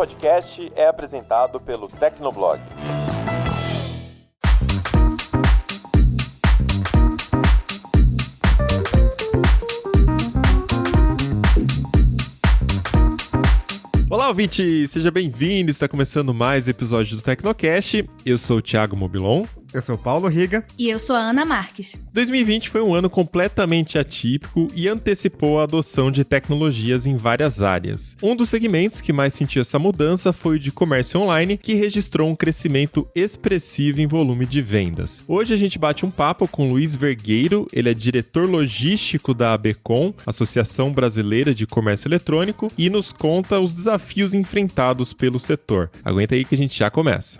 podcast é apresentado pelo Tecnoblog. Olá, ouvinte! Seja bem-vindo! Está começando mais um episódio do Tecnocast. Eu sou o Thiago Mobilon. Eu sou o Paulo Riga. E eu sou a Ana Marques. 2020 foi um ano completamente atípico e antecipou a adoção de tecnologias em várias áreas. Um dos segmentos que mais sentiu essa mudança foi o de comércio online, que registrou um crescimento expressivo em volume de vendas. Hoje a gente bate um papo com Luiz Vergueiro, ele é diretor logístico da ABCom, Associação Brasileira de Comércio Eletrônico, e nos conta os desafios enfrentados pelo setor. Aguenta aí que a gente já começa.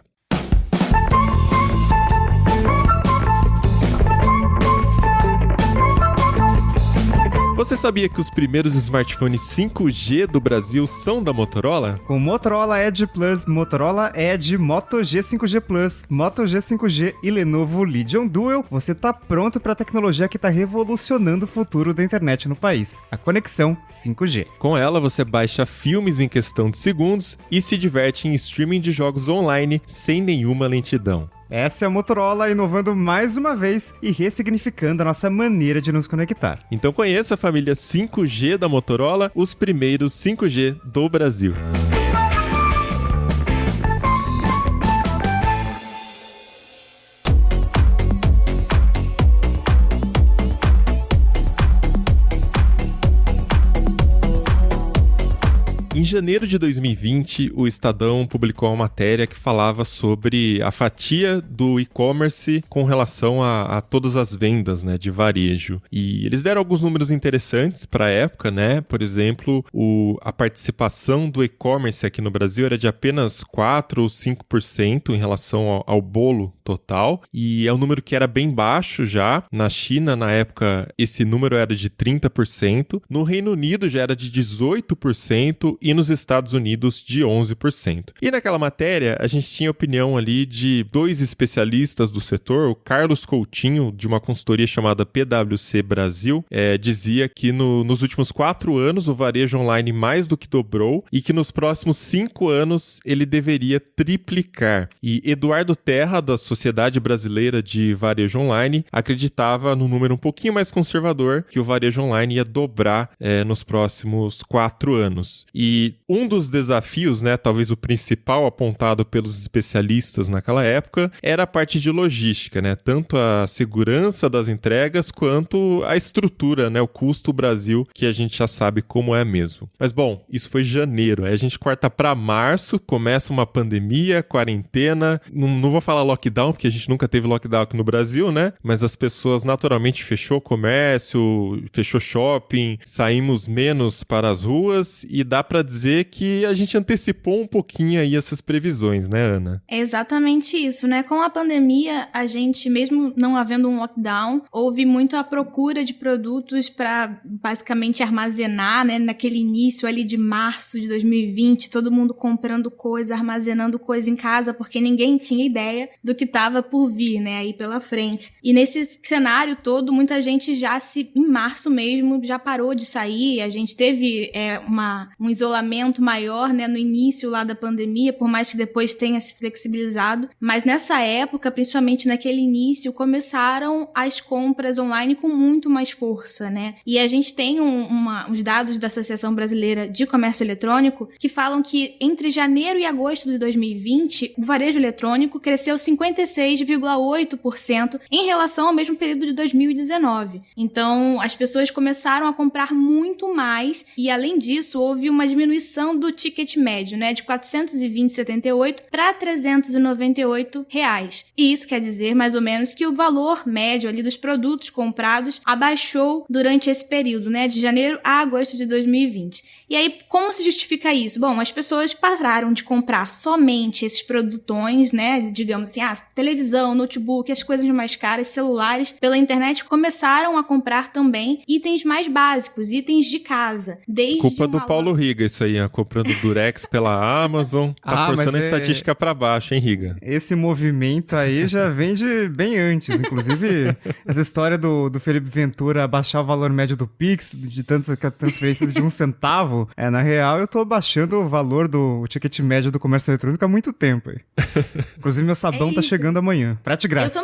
Você sabia que os primeiros smartphones 5G do Brasil são da Motorola? Com Motorola Edge Plus, Motorola Edge, Moto G 5G Plus, Moto G 5G e Lenovo Legion Duel, você tá pronto para a tecnologia que tá revolucionando o futuro da internet no país, a conexão 5G. Com ela, você baixa filmes em questão de segundos e se diverte em streaming de jogos online sem nenhuma lentidão. Essa é a Motorola inovando mais uma vez e ressignificando a nossa maneira de nos conectar. Então conheça a família 5G da Motorola, os primeiros 5G do Brasil. Em janeiro de 2020, o Estadão publicou uma matéria que falava sobre a fatia do e-commerce com relação a todas as vendas, né, de varejo. E eles deram alguns números interessantes para a época, né? Por exemplo, a participação do e-commerce aqui no Brasil era de apenas 4 ou 5% em relação ao bolo total. E é um número que era bem baixo já. Na China, na época, esse número era de 30%. No Reino Unido já era de 18%. E nos Estados Unidos de 11%. E naquela matéria, a gente tinha opinião ali de dois especialistas do setor, o Carlos Coutinho, de uma consultoria chamada PwC Brasil, dizia que nos últimos 4 anos o varejo online mais do que dobrou e que nos próximos 5 anos ele deveria triplicar. E Eduardo Terra, da Sociedade Brasileira de Varejo Online, acreditava no número um pouquinho mais conservador, que o varejo online ia dobrar nos próximos 4 anos. E um dos desafios, né, talvez o principal apontado pelos especialistas naquela época, era a parte de logística, né? Tanto a segurança das entregas quanto a estrutura, né? O custo Brasil, que a gente já sabe como é mesmo. Mas bom, isso foi janeiro. Aí a gente corta para março, começa uma pandemia, quarentena. Não vou falar lockdown, porque a gente nunca teve lockdown aqui no Brasil, né? Mas as pessoas naturalmente fechou comércio, fechou shopping, saímos menos para as ruas e dá para dizer que a gente antecipou um pouquinho aí essas previsões, né, Ana? É exatamente isso, né? Com a pandemia, a gente, mesmo não havendo um lockdown, houve muito a procura de produtos para basicamente armazenar, né? Naquele início ali de março de 2020, todo mundo comprando coisa, armazenando coisa em casa, porque ninguém tinha ideia do que estava por vir, né? Aí pela frente. E nesse cenário todo, muita gente em março mesmo, já parou de sair, a gente teve um isolamento maior, né, no início lá da pandemia, por mais que depois tenha se flexibilizado, mas nessa época, principalmente naquele início, começaram as compras online com muito mais força, né, e a gente tem uns dados da Associação Brasileira de Comércio Eletrônico que falam que entre janeiro e agosto de 2020, o varejo eletrônico cresceu 56,8% em relação ao mesmo período de 2019. Então, as pessoas começaram a comprar muito mais e, além disso, houve uma diminuição do ticket médio, né, de R$ 420,78 para R$ 398. E isso quer dizer, mais ou menos, que o valor médio ali dos produtos comprados abaixou durante esse período, né, de janeiro a agosto de 2020. E aí, como se justifica isso? Bom, as pessoas pararam de comprar somente esses produtões, né, digamos assim, televisão, notebook, as coisas mais caras, celulares, pela internet, começaram a comprar também itens mais básicos, itens de casa. Desde culpa do Paulo Riga isso aí, comprando Durex pela Amazon. Tá forçando a estatística pra baixo, hein, Riga? Esse movimento aí já vem de bem antes. Inclusive, essa história do Felipe Ventura baixar o valor médio do Pix, de tantas transferências de 1 centavo, na real eu tô baixando o valor do ticket médio do comércio eletrônico há muito tempo. Aí. Inclusive, meu sabão tá chegando amanhã. Frete grátis. Eu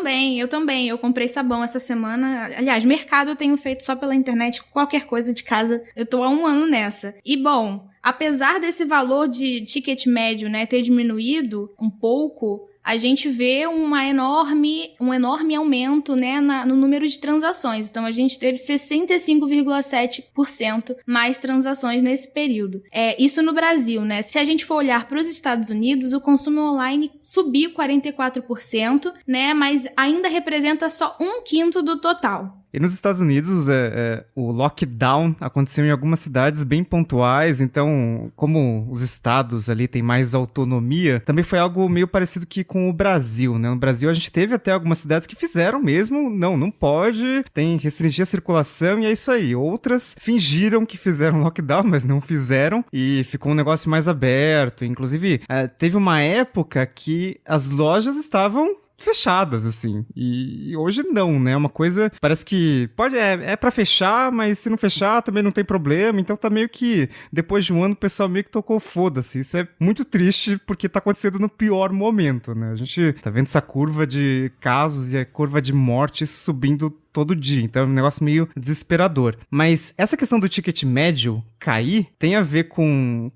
também. Eu comprei sabão essa semana. Aliás, mercado eu tenho feito só pela internet, qualquer coisa de casa. Eu tô há 1 ano nessa. E, bom, apesar desse valor de ticket médio, né, ter diminuído um pouco, a gente vê um enorme aumento, né, no número de transações. Então, a gente teve 65,7% mais transações nesse período. Isso no Brasil, né? Se a gente for olhar para os Estados Unidos, o consumo online subiu 44%, né, mas ainda representa só 1/5 do total. E nos Estados Unidos, o lockdown aconteceu em algumas cidades bem pontuais, então, como os estados ali têm mais autonomia, também foi algo meio parecido que com o Brasil, né? No Brasil, a gente teve até algumas cidades que fizeram mesmo, não pode, tem restringir a circulação e é isso aí. Outras fingiram que fizeram lockdown, mas não fizeram e ficou um negócio mais aberto. Inclusive, teve uma época que as lojas estavam fechadas, assim, e hoje não, né, uma coisa, parece que é pra fechar, mas se não fechar também não tem problema, então tá meio que, depois de 1 ano, o pessoal meio que tocou foda-se, isso é muito triste, porque tá acontecendo no pior momento, né, a gente tá vendo essa curva de casos e a curva de mortes subindo todo dia, então é um negócio meio desesperador. Mas essa questão do ticket médio cair tem a ver com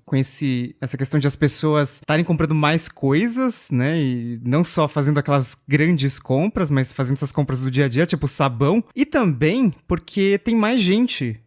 essa questão de as pessoas estarem comprando mais coisas, né, e não só fazendo aquelas grandes compras, mas fazendo essas compras do dia a dia, tipo sabão, e também porque tem mais gente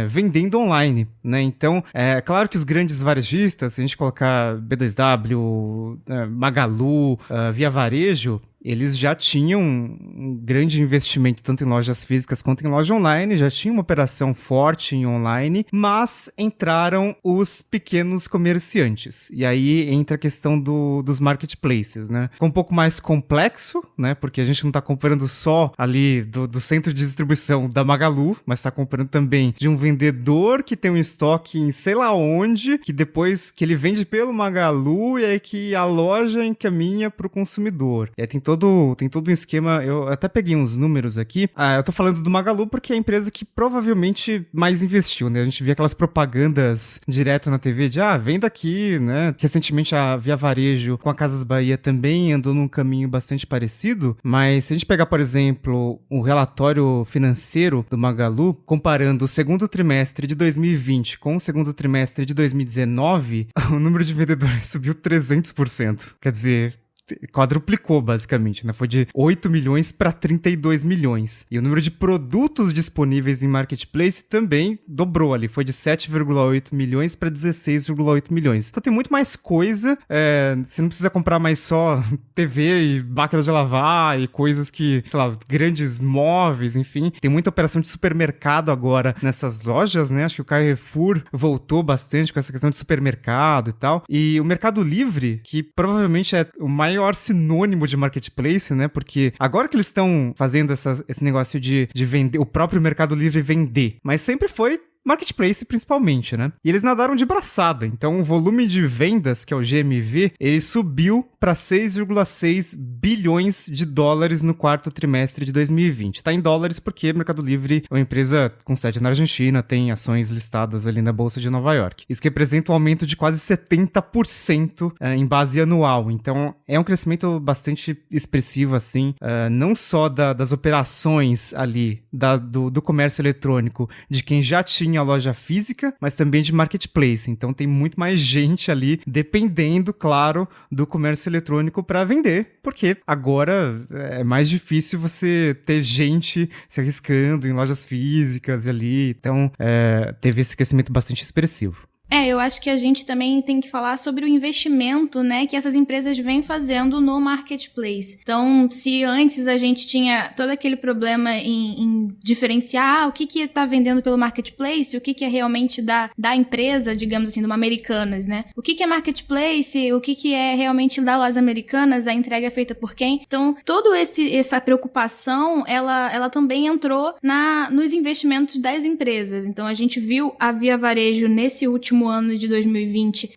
vendendo online, né? Então, claro que os grandes varejistas, se a gente colocar B2W, Magalu, Via Varejo, eles já tinham um grande investimento tanto em lojas físicas quanto em loja online, já tinha uma operação forte em online, mas entraram os pequenos comerciantes. E aí entra a questão dos marketplaces, né? Ficou um pouco mais complexo, né? Porque a gente não está comprando só ali do centro de distribuição da Magalu, mas está comprando também de um vendedor que tem um estoque em sei lá onde, que depois que ele vende pelo Magalu e aí que a loja encaminha para o consumidor. E aí tem todo um esquema, eu até peguei uns números aqui. Eu tô falando do Magalu porque é a empresa que provavelmente mais investiu, né? A gente via aquelas propagandas direto na TV de, venda aqui, né? Recentemente a Via Varejo com a Casas Bahia também andou num caminho bastante parecido, mas se a gente pegar, por exemplo, o relatório financeiro do Magalu, comparando o segundo trimestre de 2020 com o segundo trimestre de 2019, o número de vendedores subiu 300%. Quer dizer, quadruplicou, basicamente, né? Foi de 8 milhões para 32 milhões. E o número de produtos disponíveis em marketplace também dobrou ali. Foi de 7,8 milhões para 16,8 milhões. Então tem muito mais coisa. Você não precisa comprar mais só TV e máquinas de lavar e coisas que, sei lá, grandes móveis, enfim. Tem muita operação de supermercado agora nessas lojas, né? Acho que o Carrefour voltou bastante com essa questão de supermercado e tal. E o Mercado Livre, que provavelmente é o maior sinônimo de marketplace, né? Porque agora que eles estão fazendo esse negócio de vender, o próprio Mercado Livre vender, mas sempre foi marketplace principalmente, né? E eles nadaram de braçada, então o volume de vendas, que é o GMV, ele subiu para 6,6 bilhões de dólares no quarto trimestre de 2020. Tá em dólares porque o Mercado Livre é uma empresa com sede na Argentina, tem ações listadas ali na Bolsa de Nova York. Isso representa um aumento de quase 70% em base anual, então é um crescimento bastante expressivo, assim, não só das operações ali, do comércio eletrônico, de quem já tinha a loja física, mas também de marketplace. Então tem muito mais gente ali dependendo, claro, do comércio eletrônico para vender, porque agora é mais difícil você ter gente se arriscando em lojas físicas ali. Então teve esse crescimento bastante expressivo. Eu acho que a gente também tem que falar sobre o investimento, né, que essas empresas vêm fazendo no marketplace. Então, se antes a gente tinha todo aquele problema em diferenciar o que está vendendo pelo marketplace, o que é realmente da empresa, digamos assim, de uma Americanas, né? O que é marketplace, o que é realmente da Lojas Americanas, a entrega é feita por quem? Então, toda essa preocupação, ela também entrou nos investimentos das empresas. Então, a gente viu a Via Varejo nesse último último ano de 2020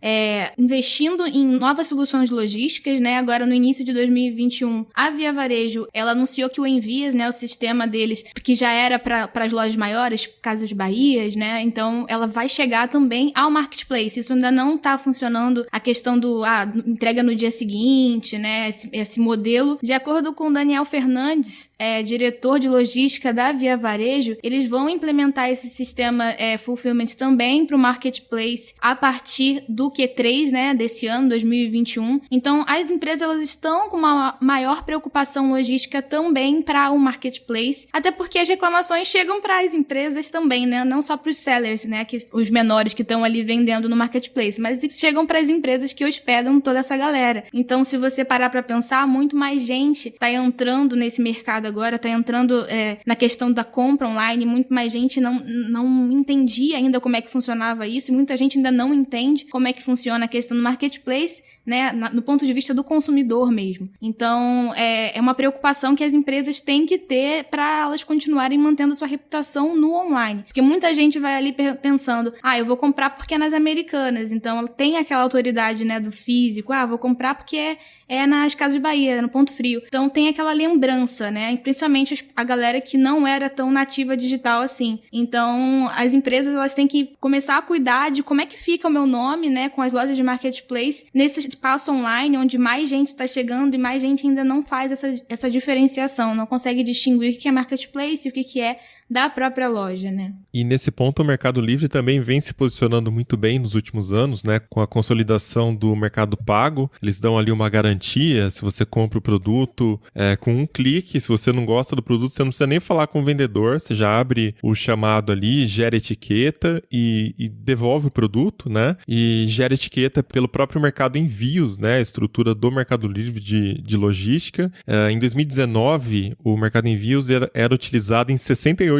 investindo em novas soluções logísticas, né? Agora, no início de 2021, a Via Varejo, ela anunciou que o Envias, né, o sistema deles, que já era para as lojas maiores, Casas Bahias, né? Então, ela vai chegar também ao Marketplace. Isso ainda não está funcionando, a questão do entrega no dia seguinte, né? Esse modelo. De acordo com o Daniel Fernandes, diretor de logística da Via Varejo, eles vão implementar esse sistema Fulfillment também para o Marketplace a partir do Q3, né, desse ano, 2021. Então, as empresas elas estão com uma maior preocupação logística também para o Marketplace, até porque as reclamações chegam para as empresas também, né, não só para os sellers, né, os menores que estão ali vendendo no Marketplace, mas chegam para as empresas que hospedam toda essa galera. Então, se você parar para pensar, muito mais gente está entrando nesse mercado agora, está entrando na questão da compra online, muito mais gente não entendia ainda como é que funcionava isso, e muita gente ainda não entende como é que funciona a questão do Marketplace, né, no ponto de vista do consumidor mesmo. Então, é uma preocupação que as empresas têm que ter para elas continuarem mantendo sua reputação no online. Porque muita gente vai ali pensando, eu vou comprar porque é nas Americanas, então ela tem aquela autoridade, né, do físico, vou comprar porque é nas Casas Bahia, no Ponto Frio. Então tem aquela lembrança, né? Principalmente a galera que não era tão nativa digital assim. Então as empresas elas têm que começar a cuidar de como é que fica o meu nome, né? Com as lojas de Marketplace, nesse espaço online, onde mais gente está chegando e mais gente ainda não faz essa diferenciação, não consegue distinguir o que é Marketplace e o que é da própria loja, né? E nesse ponto o Mercado Livre também vem se posicionando muito bem nos últimos anos, né? Com a consolidação do Mercado Pago, eles dão ali uma garantia, se você compra o produto com um clique, se você não gosta do produto, você não precisa nem falar com o vendedor, você já abre o chamado ali, gera etiqueta e devolve o produto, né? E gera etiqueta pelo próprio Mercado Envios, né? A estrutura do Mercado Livre de logística. Em 2019, o Mercado Envios era utilizado em 68%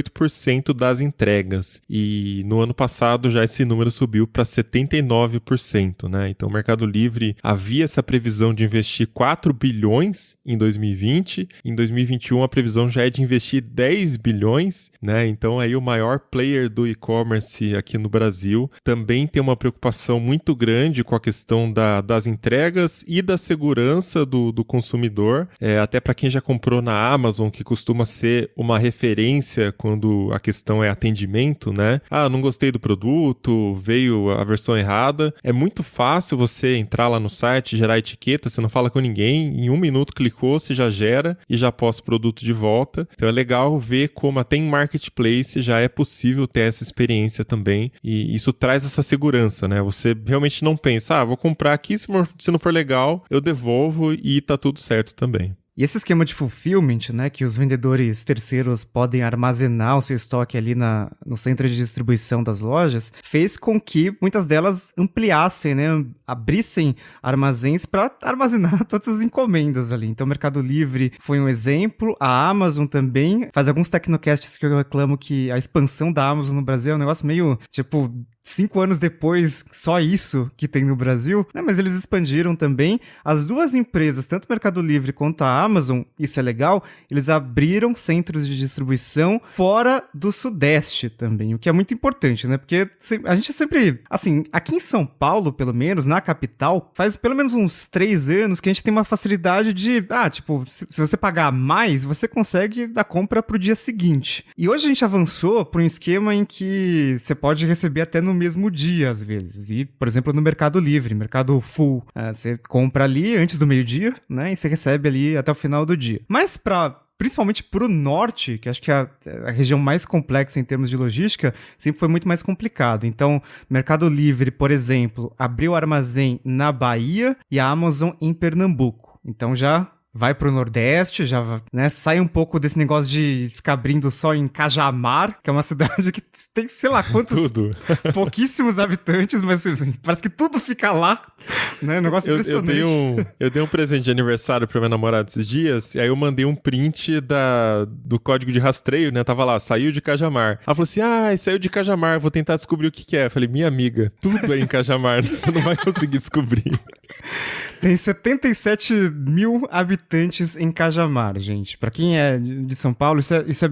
das entregas. E no ano passado já esse número subiu para 79%, né? Então o Mercado Livre havia essa previsão de investir 4 bilhões em 2020. Em 2021 a previsão já é de investir 10 bilhões, né? Então aí o maior player do e-commerce aqui no Brasil também tem uma preocupação muito grande com a questão das entregas e da segurança do consumidor. Até para quem já comprou na Amazon, que costuma ser uma referência quando a questão é atendimento, né? Não gostei do produto, veio a versão errada. É muito fácil você entrar lá no site, gerar etiqueta, você não fala com ninguém, em 1 minuto clicou, você já gera e já posta o produto de volta. Então é legal ver como até em Marketplace já é possível ter essa experiência também, e isso traz essa segurança, né? Você realmente não pensa, vou comprar aqui, se não for legal, eu devolvo e tá tudo certo também. E esse esquema de fulfillment, né, que os vendedores terceiros podem armazenar o seu estoque ali no centro de distribuição das lojas, fez com que muitas delas ampliassem, né, abrissem armazéns para armazenar todas as encomendas ali. Então o Mercado Livre foi um exemplo, a Amazon também. Faz alguns Tecnocasts que eu reclamo que a expansão da Amazon no Brasil é um negócio meio, 5 anos depois, só isso que tem no Brasil, né? Mas eles expandiram também. As duas empresas, tanto o Mercado Livre quanto a Amazon, isso é legal, eles abriram centros de distribuição fora do Sudeste também, o que é muito importante, né? Porque a gente sempre, assim, aqui em São Paulo, pelo menos, na capital, faz pelo menos uns 3 anos que a gente tem uma facilidade de, se você pagar mais, você consegue dar compra pro dia seguinte. E hoje a gente avançou para um esquema em que você pode receber até no mesmo dia, às vezes. E, por exemplo, no Mercado Livre, Mercado Full, você compra ali antes do meio-dia, né? E você recebe ali até o final do dia. Mas principalmente pro norte, que acho que é a região mais complexa em termos de logística, sempre foi muito mais complicado. Então, Mercado Livre, por exemplo, abriu armazém na Bahia e a Amazon em Pernambuco. Então já vai pro Nordeste, já, né, sai um pouco desse negócio de ficar abrindo só em Cajamar, que é uma cidade que tem, sei lá, quantos... pouquíssimos habitantes, mas assim, parece que tudo fica lá, né, negócio impressionante. Eu dei um presente de aniversário pra minha namorada esses dias, e aí eu mandei um print do código de rastreio, né, tava lá, saiu de Cajamar. Ela falou assim, saiu de Cajamar, vou tentar descobrir o que é. Eu falei, minha amiga, tudo é em Cajamar, você não vai conseguir descobrir. Tem 77 mil habitantes em Cajamar, gente. Pra quem é de São Paulo, isso é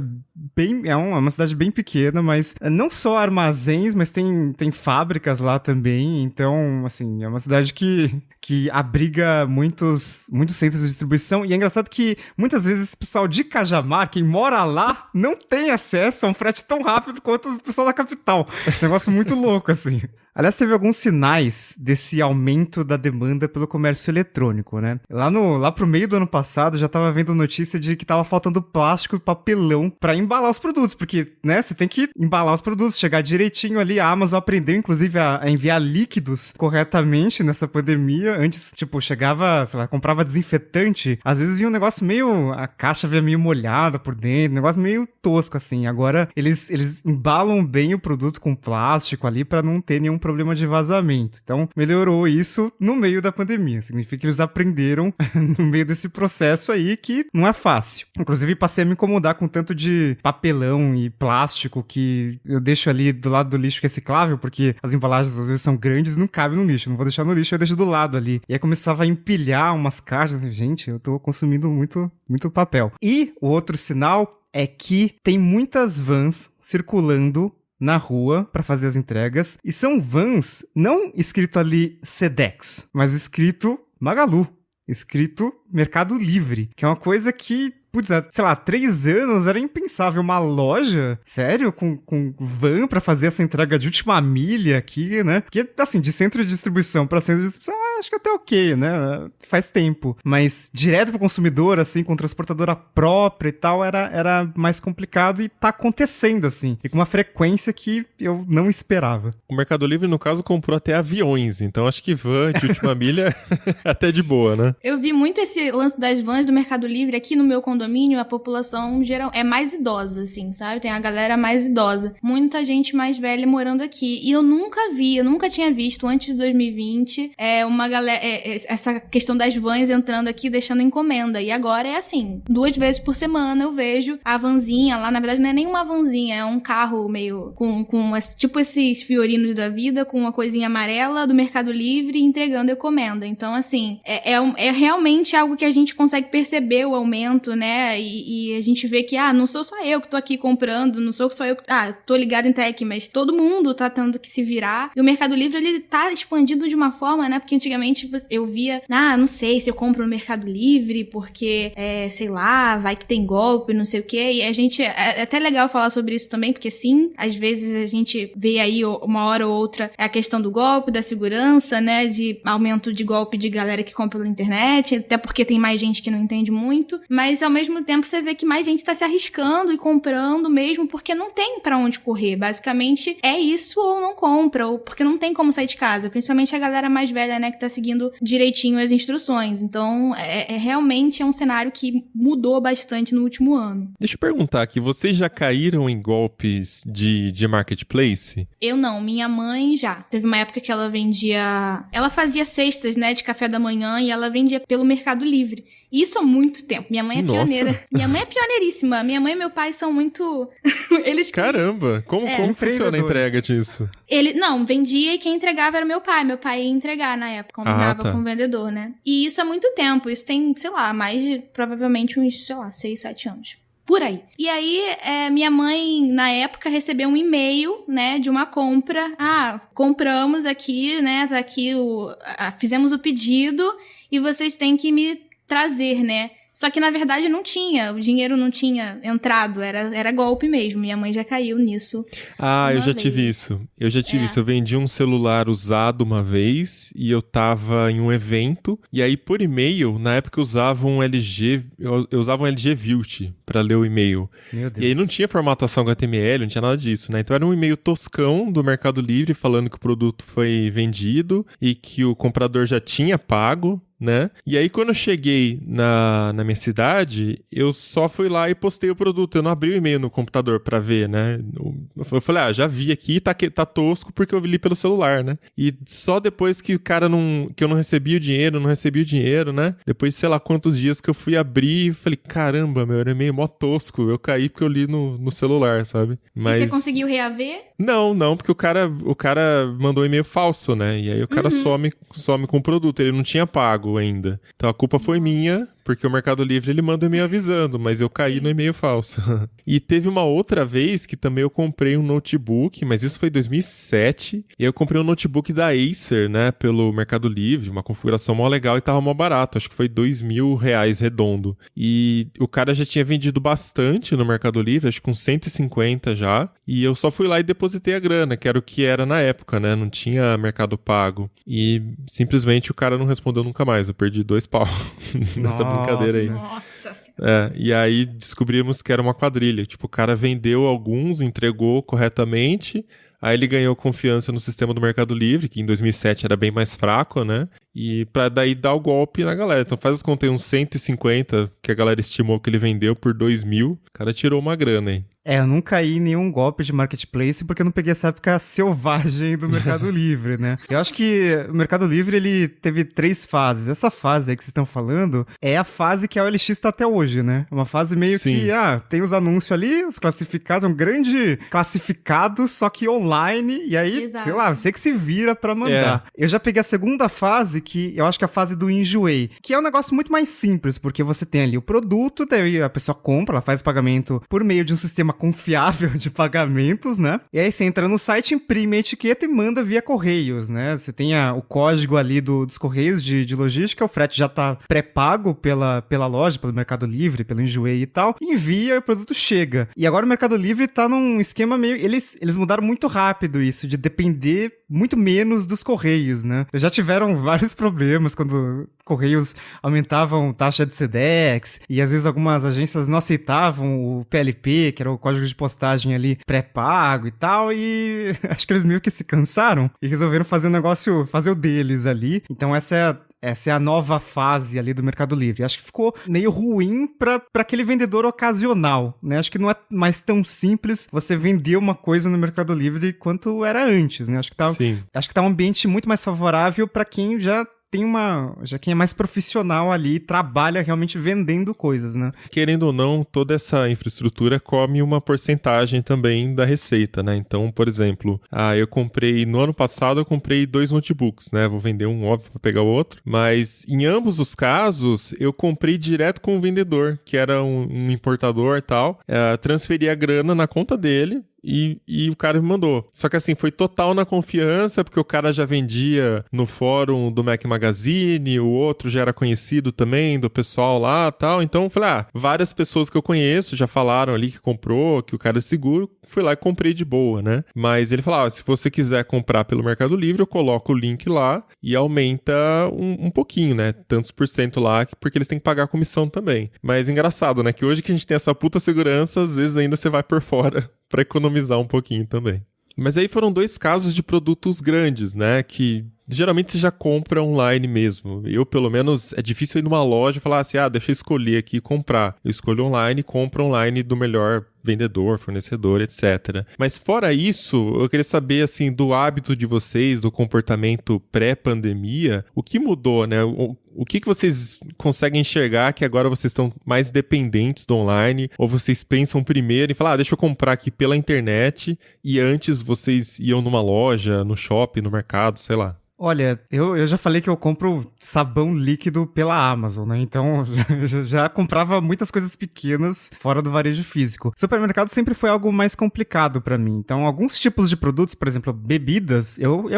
bem... É uma cidade bem pequena, mas não só armazéns, mas tem fábricas lá também. Então, assim, é uma cidade que abriga muitos centros de distribuição. E é engraçado que, muitas vezes, esse pessoal de Cajamar, quem mora lá, não tem acesso a um frete tão rápido quanto o pessoal da capital. Esse negócio muito louco, assim. Aliás, teve alguns sinais desse aumento da demanda pelo comércio eletrônico, né? Lá pro meio do ano passado, já tava vendo notícia de que tava faltando plástico e papelão pra embalar os produtos, porque, né, você tem que embalar os produtos, chegar direitinho ali. A Amazon aprendeu, inclusive, a enviar líquidos corretamente nessa pandemia. Antes, tipo, chegava, sei lá, comprava desinfetante, às vezes vinha um negócio meio... A caixa vinha meio molhada por dentro, um negócio meio tosco, assim. Agora, eles embalam bem o produto com plástico ali pra não ter nenhum problema de vazamento. Então, melhorou isso no meio da pandemia. Significa que eles aprenderam no meio desse processo aí que não é fácil. Inclusive, passei a me incomodar com tanto de papelão e plástico que eu deixo ali do lado do lixo reciclável, porque as embalagens às vezes são grandes e não cabem no lixo. Não vou deixar no lixo, eu deixo do lado ali. E aí começava a empilhar umas caixas. Gente, eu tô consumindo muito, muito papel. E o outro sinal é que tem muitas vans circulando na rua para fazer as entregas. E são vans não escrito ali Sedex, mas escrito Magalu, escrito Mercado Livre, que é uma coisa que, putz, sei lá, 3 anos era impensável. Uma loja, sério, com van pra fazer essa entrega de última milha aqui, né? Porque, assim, de centro de distribuição pra centro de distribuição, acho que até ok, né? Faz tempo. Mas direto pro consumidor, assim, com transportadora própria e tal, era mais complicado e tá acontecendo, assim. E com uma frequência que eu não esperava. O Mercado Livre, no caso, comprou até aviões, então acho que van de última milha até de boa, né? Eu vi muito esse lance das vans do Mercado Livre aqui no meu condomínio. A população geral é mais idosa, assim, sabe? Tem a galera mais idosa. Muita gente mais velha morando aqui. E eu nunca tinha visto, antes de 2020, uma galera, essa questão das vans entrando aqui, deixando encomenda. E agora é assim, 2 vezes por semana eu vejo a vanzinha lá. Na verdade, não é nem uma vanzinha, é um carro meio com tipo esses fiorinos da vida, com uma coisinha amarela do Mercado Livre entregando encomenda. Então, assim, é realmente algo que a gente consegue perceber o aumento, né? E a gente vê que, não sou só eu que tô aqui comprando, não sou só eu que... tô ligado em tech, mas todo mundo tá tendo que se virar. E o Mercado Livre, ele tá expandindo de uma forma, né? Porque antigamente eu via, não sei se eu compro no Mercado Livre, porque, sei lá, vai que tem golpe, não sei o quê. E a gente... É até legal falar sobre isso também, porque sim, às vezes a gente vê aí uma hora ou outra a questão do golpe, da segurança, né? De aumento de golpe de galera que compra pela internet, até porque tem mais gente que não entende muito. Mas, ao mesmo tempo, você vê que mais gente tá se arriscando e comprando mesmo, porque não tem pra onde correr. Basicamente, é isso ou não compra, ou porque não tem como sair de casa. Principalmente a galera mais velha, né, que tá seguindo direitinho as instruções. Então, realmente é um cenário que mudou bastante no último ano. Deixa eu perguntar aqui, vocês já caíram em golpes de marketplace? Eu não, minha mãe já. Teve uma época que ela vendia... Ela fazia cestas, né, de café da manhã, e ela vendia pelo Mercado Livre. Isso há muito tempo. Minha mãe é pioneira. Minha mãe é pioneiríssima. Minha mãe e meu pai são muito... Eles... Caramba! Como funciona a entrega disso? Não, vendia e quem entregava era meu pai. Meu pai ia entregar na época, combinava com o vendedor, né? E isso há muito tempo. Isso tem, sei lá, mais de, provavelmente uns, 6, 7 anos. Por aí. E aí, minha mãe, na época, recebeu um e-mail, né, de uma compra. Compramos aqui, né, tá aqui fizemos o pedido e vocês têm que me trazer, né. Só que, na verdade, não tinha. O dinheiro não tinha entrado. Era golpe mesmo. Minha mãe já caiu nisso. Eu já tive isso. Eu vendi um celular usado uma vez e eu tava em um evento. E aí, por e-mail, na época eu usava um LG... Eu usava um LG Vilt pra ler o e-mail. Meu Deus. E aí não tinha formatação HTML, não tinha nada disso, né? Então era um e-mail toscão do Mercado Livre falando que o produto foi vendido e que o comprador já tinha pago, né? E aí, quando eu cheguei na minha cidade, eu só fui lá e postei o produto. Eu não abri o e-mail no computador pra ver, né? Eu falei, já vi aqui, tá tosco porque eu li pelo celular, né? E só depois que que eu não recebi o dinheiro, né? Depois de sei lá quantos dias que eu fui abrir e falei, caramba, meu, era um e-mail mó tosco. Eu caí porque eu li no celular, sabe? Mas... E você conseguiu reaver? Não, porque o cara mandou um e-mail falso, né? E aí o cara some com o produto. Ele não tinha pago ainda. Então a culpa foi minha, porque o Mercado Livre ele manda um e-mail avisando, mas eu caí no e-mail falso. E teve uma outra vez que também eu comprei um notebook, mas isso foi em 2007. E eu comprei um notebook da Acer, né? Pelo Mercado Livre, uma configuração mó legal e tava mó barato. Acho que foi R$2.000 redondo. E o cara já tinha vendido bastante no Mercado Livre, acho que com 150 já. E eu só fui lá e depositei a grana, que era o que era na época, né? Não tinha Mercado Pago. E simplesmente o cara não respondeu nunca mais. Eu perdi 2 pau nessa brincadeira aí. Nossa. E aí descobrimos que era uma quadrilha. Tipo, o cara vendeu alguns, entregou corretamente. Aí ele ganhou confiança no sistema do Mercado Livre, que em 2007 era bem mais fraco, né? E pra daí dar o golpe na galera. Então faz as contas aí, uns 150 que a galera estimou que ele vendeu por 2.000. O cara tirou uma grana aí. Eu não caí em nenhum golpe de marketplace porque eu não peguei essa época selvagem do Mercado Livre, né? Eu acho que o Mercado Livre, ele teve 3 fases. Essa fase aí que vocês estão falando é a fase que a OLX tá até hoje, né? Uma fase meio que, tem os anúncios ali, os classificados, um grande classificado, só que online, e aí, Exato. sei lá, você que se vira pra mandar. Eu já peguei a segunda fase, que eu acho que é a fase do enjoei, que é um negócio muito mais simples, porque você tem ali o produto, daí a pessoa compra, ela faz o pagamento por meio de um sistema confiável de pagamentos, né? E aí você entra no site, imprime a etiqueta e manda via correios, né? Você tem o código ali dos correios de logística, o frete já tá pré-pago pela loja, pelo Mercado Livre, pelo Enjoei e tal, envia e o produto chega. E agora o Mercado Livre tá num esquema meio... Eles mudaram muito rápido isso, de depender muito menos dos correios, né? Já tiveram vários problemas quando correios aumentavam taxa de SEDEX e às vezes algumas agências não aceitavam o PLP, que era o código de postagem ali pré-pago e tal, e acho que eles meio que se cansaram e resolveram fazer fazer o deles ali. Então essa é a nova fase ali do Mercado Livre. Acho que ficou meio ruim para aquele vendedor ocasional, né? Acho que não é mais tão simples você vender uma coisa no Mercado Livre quanto era antes, né? Acho que tá um ambiente muito mais favorável para quem já quem é mais profissional ali, trabalha realmente vendendo coisas, né? Querendo ou não, toda essa infraestrutura come uma porcentagem também da receita, né? Então, por exemplo, no ano passado eu comprei 2 notebooks, né? Vou vender um, óbvio, para pegar o outro, mas em ambos os casos eu comprei direto com o vendedor, que era um importador e tal, transferi a grana na conta dele, e o cara me mandou. Só que assim, foi total na confiança, porque o cara já vendia no fórum do Mac Magazine, o outro já era conhecido também do pessoal lá e tal. Então eu falei, várias pessoas que eu conheço já falaram ali que comprou, que o cara é seguro. Fui lá e comprei de boa, né? Mas ele falou, se você quiser comprar pelo Mercado Livre, eu coloco o link lá e aumenta um pouquinho, né? Tantos % lá, porque eles têm que pagar a comissão também. Mas engraçado, né? Que hoje que a gente tem essa puta segurança, às vezes ainda você vai por fora para economizar um pouquinho também. Mas aí foram 2 casos de produtos grandes, né? Que geralmente você já compra online mesmo. Eu, pelo menos, é difícil ir numa loja e falar assim, deixa eu escolher aqui e comprar. Eu escolho online e compro online do melhor vendedor, fornecedor, etc. Mas fora isso, eu queria saber, assim, do hábito de vocês, do comportamento pré-pandemia, o que mudou, né? O que vocês conseguem enxergar que agora vocês estão mais dependentes do online? Ou vocês pensam primeiro em falar, deixa eu comprar aqui pela internet, e antes vocês iam numa loja, no shopping, no mercado, sei lá. Olha, eu já falei que eu compro sabão líquido pela Amazon, né? Então, já comprava muitas coisas pequenas fora do varejo físico. Supermercado sempre foi algo mais complicado pra mim. Então, alguns tipos de produtos, por exemplo, bebidas, eu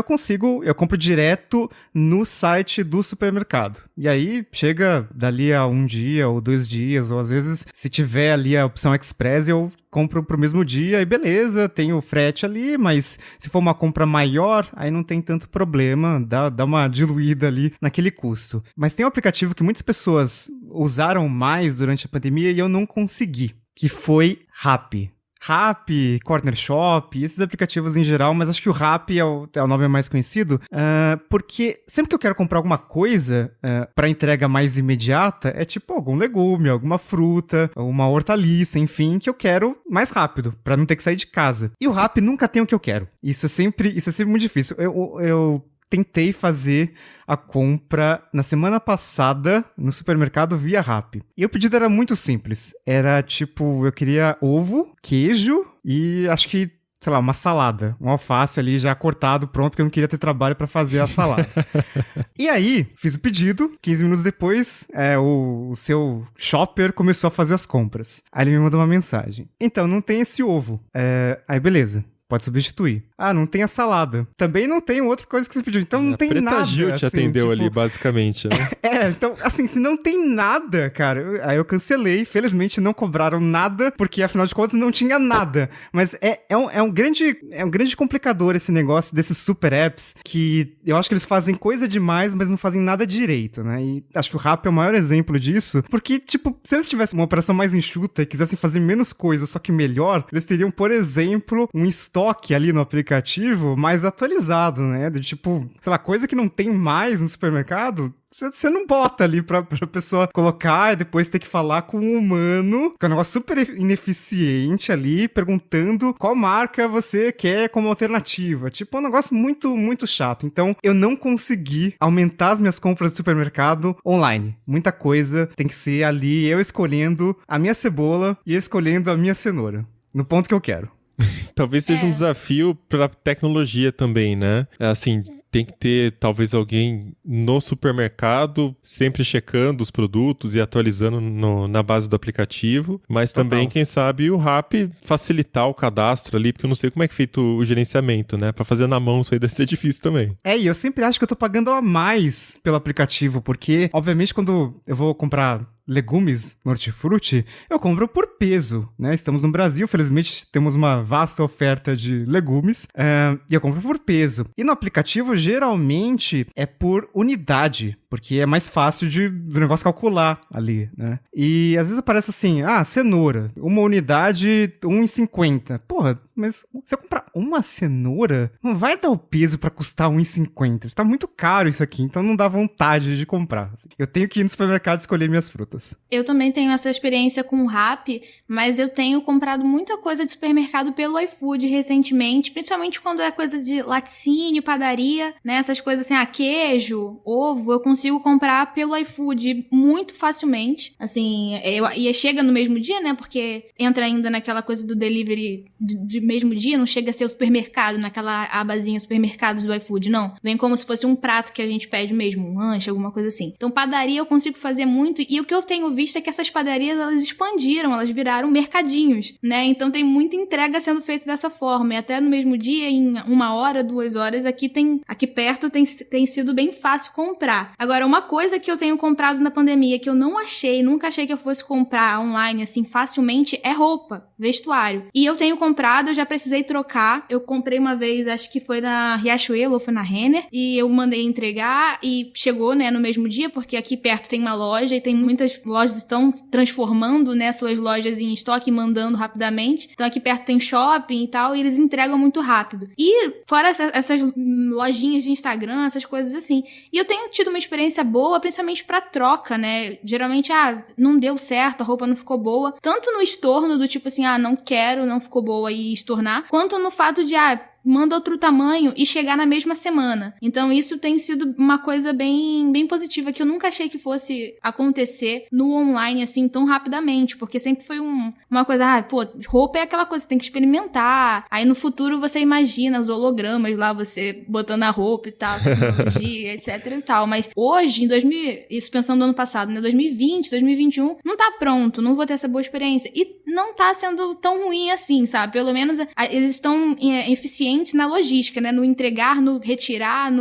compro direto no site do supermercado. E aí, chega dali a 1 dia ou 2 dias, ou às vezes, se tiver ali a opção Express, eu compro pro mesmo dia e beleza, tem o frete ali, mas se for uma compra maior, aí não tem tanto problema, dá uma diluída ali naquele custo. Mas tem um aplicativo que muitas pessoas usaram mais durante a pandemia e eu não consegui, que foi Rappi. Rappi, Corner Shop, esses aplicativos em geral, mas acho que o Rappi é o nome mais conhecido, porque sempre que eu quero comprar alguma coisa para entrega mais imediata, é tipo algum legume, alguma fruta, uma hortaliça, enfim, que eu quero mais rápido, para não ter que sair de casa. E o Rappi nunca tem o que eu quero. Isso é sempre muito difícil. Eu tentei fazer a compra na semana passada no supermercado via Rappi. E o pedido era muito simples. Era tipo, eu queria ovo, queijo e acho que, sei lá, uma salada. Um alface ali já cortado, pronto, porque eu não queria ter trabalho pra fazer a salada. E aí, fiz o pedido. 15 minutos depois, o seu shopper começou a fazer as compras. Aí ele me mandou uma mensagem. Então, não tem esse ovo. Aí, beleza. Pode substituir. Ah, não tem a salada. Também não tem outra coisa que você pediu. Então não tem Preta nada. Gil te atendeu tipo... ali, basicamente, né? Então, assim, se não tem nada, cara, aí eu cancelei. Felizmente não cobraram nada, porque afinal de contas não tinha nada. Mas é um grande complicador esse negócio desses super apps, que eu acho que eles fazem coisa demais, mas não fazem nada direito, né? E acho que o Rappi é o maior exemplo disso, porque, tipo, se eles tivessem uma operação mais enxuta e quisessem fazer menos coisa, só que melhor, eles teriam, por exemplo, um estoque ali no aplicativo mais atualizado, né? De tipo, sei lá, coisa que não tem mais no supermercado, você não bota ali pra pessoa colocar e depois ter que falar com um humano, que é um negócio super ineficiente ali, perguntando qual marca você quer como alternativa. Tipo, é um negócio muito, muito chato. Então, eu não consegui aumentar as minhas compras de supermercado online. Muita coisa tem que ser ali eu escolhendo a minha cebola e escolhendo a minha cenoura. No ponto que eu quero. Talvez seja um desafio pra tecnologia também, né? Assim, tem que ter talvez alguém no supermercado sempre checando os produtos e atualizando na base do aplicativo, mas também, quem sabe, o Rappi facilitar o cadastro ali, porque eu não sei como é que é feito o gerenciamento, né? Pra fazer na mão isso aí deve ser difícil também. E eu sempre acho que eu tô pagando a mais pelo aplicativo, porque, obviamente, quando eu vou comprar legumes no hortifruti, eu compro por peso, né? Estamos no Brasil, felizmente temos uma vasta oferta de legumes, e eu compro por peso. E no aplicativo, geralmente, é por unidade, porque é mais fácil do negócio calcular ali, né? E às vezes aparece assim, cenoura, uma unidade, R$1,50. Porra, mas se eu comprar uma cenoura, não vai dar o peso pra custar R$1,50. Tá muito caro isso aqui, então não dá vontade de comprar. Assim. Eu tenho que ir no supermercado escolher minhas frutas. Eu também tenho essa experiência com o Rappi, mas eu tenho comprado muita coisa de supermercado pelo iFood recentemente, principalmente quando é coisa de laticínio, padaria, né? Essas coisas assim, queijo, ovo, eu consigo comprar pelo iFood muito facilmente. Assim, e chega no mesmo dia, né? Porque entra ainda naquela coisa do delivery de mesmo dia, não chega a ser o supermercado, naquela abazinha supermercados do iFood, não. Vem como se fosse um prato que a gente pede mesmo, um lanche, alguma coisa assim. Então, padaria eu consigo fazer muito, e o que eu tenho visto é que essas padarias, elas expandiram, elas viraram mercadinhos, né? Então tem muita entrega sendo feita dessa forma, e até no mesmo dia, em 1 hora, 2 horas, aqui perto tem sido bem fácil comprar. Agora, uma coisa que eu tenho comprado na pandemia, que eu nunca achei que eu fosse comprar online, assim, facilmente, é roupa, vestuário. E eu tenho comprado, eu já precisei trocar, eu comprei uma vez, acho que foi na Riachuelo ou foi na Renner, e eu mandei entregar, e chegou, né, no mesmo dia, porque aqui perto tem uma loja, e tem muitas lojas estão transformando, né, suas lojas em estoque e mandando rapidamente. Então aqui perto tem shopping e tal, e eles entregam muito rápido. E fora essas lojinhas de Instagram, essas coisas assim. E eu tenho tido uma experiência boa, principalmente pra troca, né? Geralmente, não deu certo, a roupa não ficou boa. Tanto no estorno do tipo assim, não quero, não ficou boa e estornar, quanto no fato de, manda outro tamanho e chegar na mesma semana. Então isso tem sido uma coisa bem, bem positiva, que eu nunca achei que fosse acontecer no online assim tão rapidamente, porque sempre foi uma coisa, roupa é aquela coisa, você tem que experimentar. Aí no futuro você imagina os hologramas lá, você botando a roupa e tal, tecnologia, etc e tal. Mas hoje, isso pensando no ano passado, né, 2020, 2021, não tá pronto, não vou ter essa boa experiência. E não tá sendo tão ruim assim, sabe? Pelo menos eles estão eficientes na logística, né? No entregar, no retirar,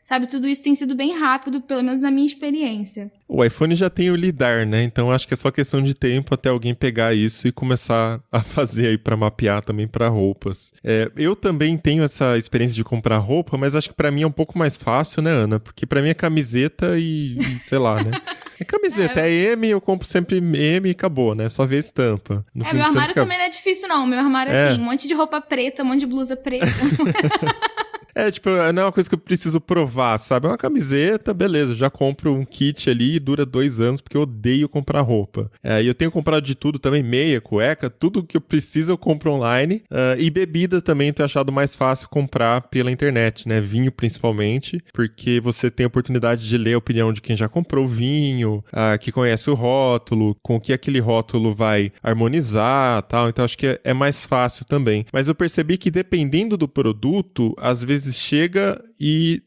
sabe? Tudo isso tem sido bem rápido, pelo menos na minha experiência. O iPhone já tem o lidar, né? Então acho que é só questão de tempo até alguém pegar isso e começar a fazer aí pra mapear também pra roupas. Eu também tenho essa experiência de comprar roupa, mas acho que pra mim é um pouco mais fácil, né, Ana? Porque pra mim é camiseta e sei lá, né? É camiseta, é M, eu compro sempre M e acabou, né? Só ver a estampa. Meu armário também não é difícil, não. Meu armário é assim, um monte de roupa preta, um monte de blusa preta. Tipo, não é uma coisa que eu preciso provar, sabe? É uma camiseta, beleza, já compro um kit ali e dura 2 anos, porque eu odeio comprar roupa. E eu tenho comprado de tudo também, meia, cueca, tudo que eu preciso eu compro online. E bebida também tenho achado mais fácil comprar pela internet, né? Vinho principalmente, porque você tem a oportunidade de ler a opinião de quem já comprou vinho, que conhece o rótulo, com o que aquele rótulo vai harmonizar, tal. Então acho que é mais fácil também. Mas eu percebi que dependendo do produto, às vezes chega e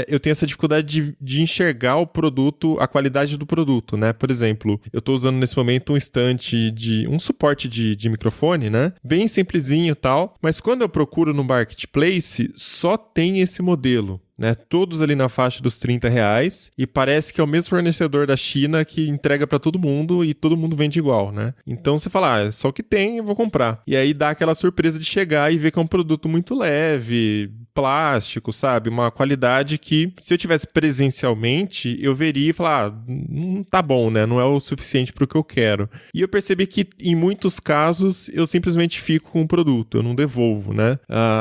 eu tenho essa dificuldade de enxergar o produto, a qualidade do produto, né? Por exemplo, eu tô usando nesse momento um estante um suporte de microfone, né? Bem simplesinho e tal, mas quando eu procuro no Marketplace, só tem esse modelo. Né, todos ali na faixa dos R$30 e parece que é o mesmo fornecedor da China que entrega pra todo mundo e todo mundo vende igual, né? Então você fala, é só o que tem, eu vou comprar. E aí dá aquela surpresa de chegar e ver que é um produto muito leve, plástico, sabe? Uma qualidade que, se eu tivesse presencialmente, eu veria e falar, não tá bom, né? Não é o suficiente pro que eu quero. E eu percebi que, em muitos casos, eu simplesmente fico com o produto, eu não devolvo, né?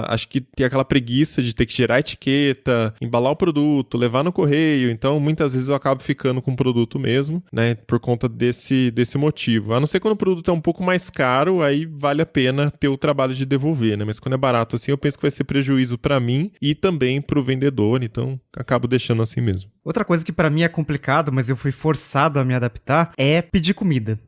Acho que tem aquela preguiça de ter que gerar etiqueta, embalar o produto, levar no correio, então muitas vezes eu acabo ficando com o produto mesmo, né, por conta desse motivo. A não ser quando o produto é um pouco mais caro, aí vale a pena ter o trabalho de devolver, né, mas quando é barato assim, eu penso que vai ser prejuízo pra mim e também pro vendedor, então acabo deixando assim mesmo. Outra coisa que pra mim é complicado, mas eu fui forçado a me adaptar, é pedir comida.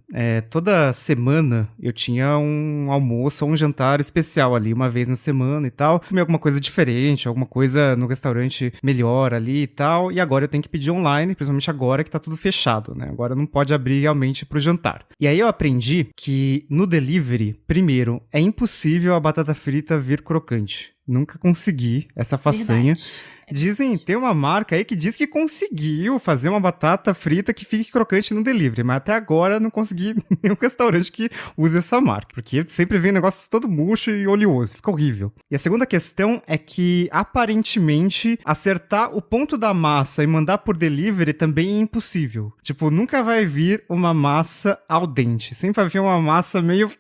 Toda semana eu tinha um almoço ou um jantar especial ali, uma vez na semana e tal. Comer alguma coisa diferente, alguma coisa no restaurante melhor ali e tal. E agora eu tenho que pedir online, principalmente agora que tá tudo fechado, né? Agora não pode abrir realmente pro jantar. E aí eu aprendi que no delivery, primeiro, é impossível a batata frita vir crocante. Nunca consegui essa façanha. Verdade. Dizem, tem uma marca aí que diz que conseguiu fazer uma batata frita que fique crocante no delivery, mas até agora não consegui nenhum restaurante que use essa marca, porque sempre vem negócio todo murcho e oleoso, fica horrível. E a segunda questão é que, aparentemente, acertar o ponto da massa e mandar por delivery também é impossível. Tipo, nunca vai vir uma massa al dente, sempre vai vir uma massa meio...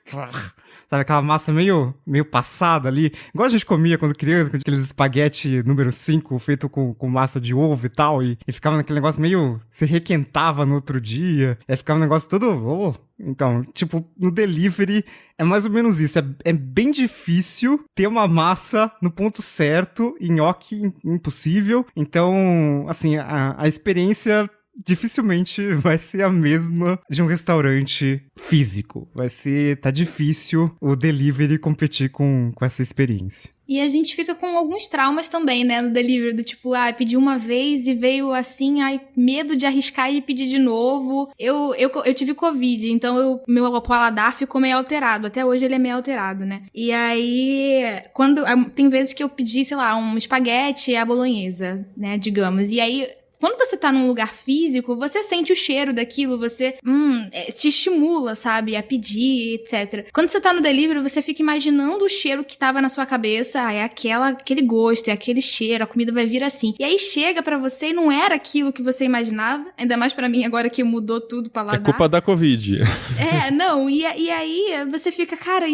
Sabe, aquela massa meio passada ali. Igual a gente comia quando criança, com aqueles espaguete número 5 feito com massa de ovo e tal. E ficava naquele negócio meio... Se requentava no outro dia. Aí ficava um negócio todo... Então, tipo, no delivery é mais ou menos isso. É bem difícil ter uma massa no ponto certo. Nhoque impossível. Então, assim, a experiência... dificilmente vai ser a mesma de um restaurante físico. Tá difícil o delivery competir com essa experiência. E a gente fica com alguns traumas também, né, no delivery, do tipo, pedi uma vez e veio assim, medo de arriscar e pedir de novo. Eu tive Covid, então meu paladar ficou meio alterado, até hoje ele é meio alterado, né. E aí, tem vezes que eu pedi, sei lá, um espaguete à bolonhesa, né, digamos, e aí... Quando você tá num lugar físico, você sente o cheiro daquilo, você te estimula, sabe, a pedir, etc. Quando você tá no delivery, você fica imaginando o cheiro que tava na sua cabeça, é aquele gosto, é aquele cheiro, a comida vai vir assim. E aí chega pra você e não era aquilo que você imaginava, ainda mais pra mim agora que mudou tudo pra lá. É culpa da Covid. E aí você fica, cara,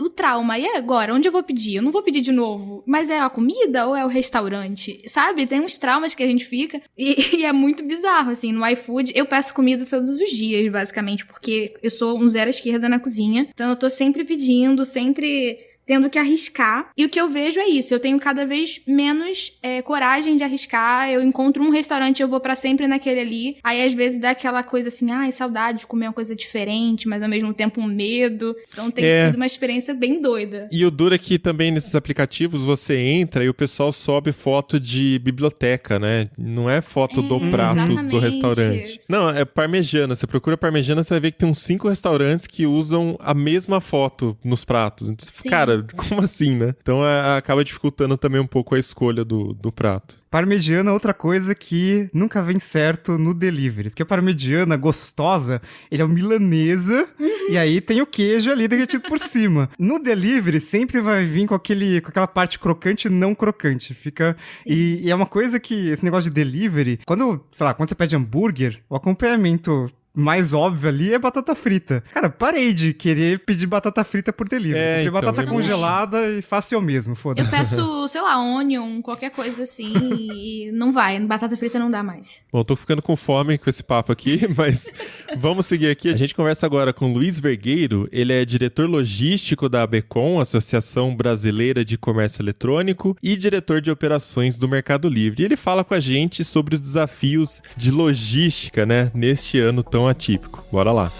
o trauma, e agora? Onde eu vou pedir? Eu não vou pedir de novo. Mas é a comida ou é o restaurante? Sabe? Tem uns traumas que a gente fica... E é muito bizarro, assim, no iFood, eu peço comida todos os dias, basicamente, porque eu sou um zero à esquerda na cozinha, então eu tô sempre pedindo, sempre tendo que arriscar, e o que eu vejo é isso, eu tenho cada vez menos coragem de arriscar, eu encontro um restaurante, eu vou pra sempre naquele ali, aí às vezes dá aquela coisa assim, saudade de comer uma coisa diferente, mas ao mesmo tempo um medo, então tem sido uma experiência bem doida. E o duro é que também nesses aplicativos você entra e o pessoal sobe foto de biblioteca, né? Não é foto do prato do restaurante. Não, é parmegiana, você procura parmegiana, você vai ver que tem uns 5 restaurantes que usam a mesma foto nos pratos, então, cara, como assim, né? Então acaba dificultando também um pouco a escolha do prato. Parmegiana é outra coisa que nunca vem certo no delivery. Porque a parmegiana gostosa, ele é uma milanesa e aí tem o queijo ali derretido por cima. No delivery sempre vai vir com aquela parte crocante e não crocante. Fica... E é uma coisa que, esse negócio de delivery, quando você pede hambúrguer, o acompanhamento mais óbvio ali é batata frita. Cara, parei de querer pedir batata frita por delivery. Porque então, batata congelada e fácil eu mesmo, Eu foda-se. peço, sei lá, onion, qualquer coisa assim, e não vai. Batata frita não dá mais. Bom, tô ficando com fome com esse papo aqui, mas vamos seguir aqui. A gente conversa agora com Luiz Vergueiro. Ele é diretor logístico da ABECOM, Associação Brasileira de Comércio Eletrônico, e diretor de operações do Mercado Livre. E ele fala com a gente sobre os desafios de logística, né, neste ano tão atípico. Bora lá.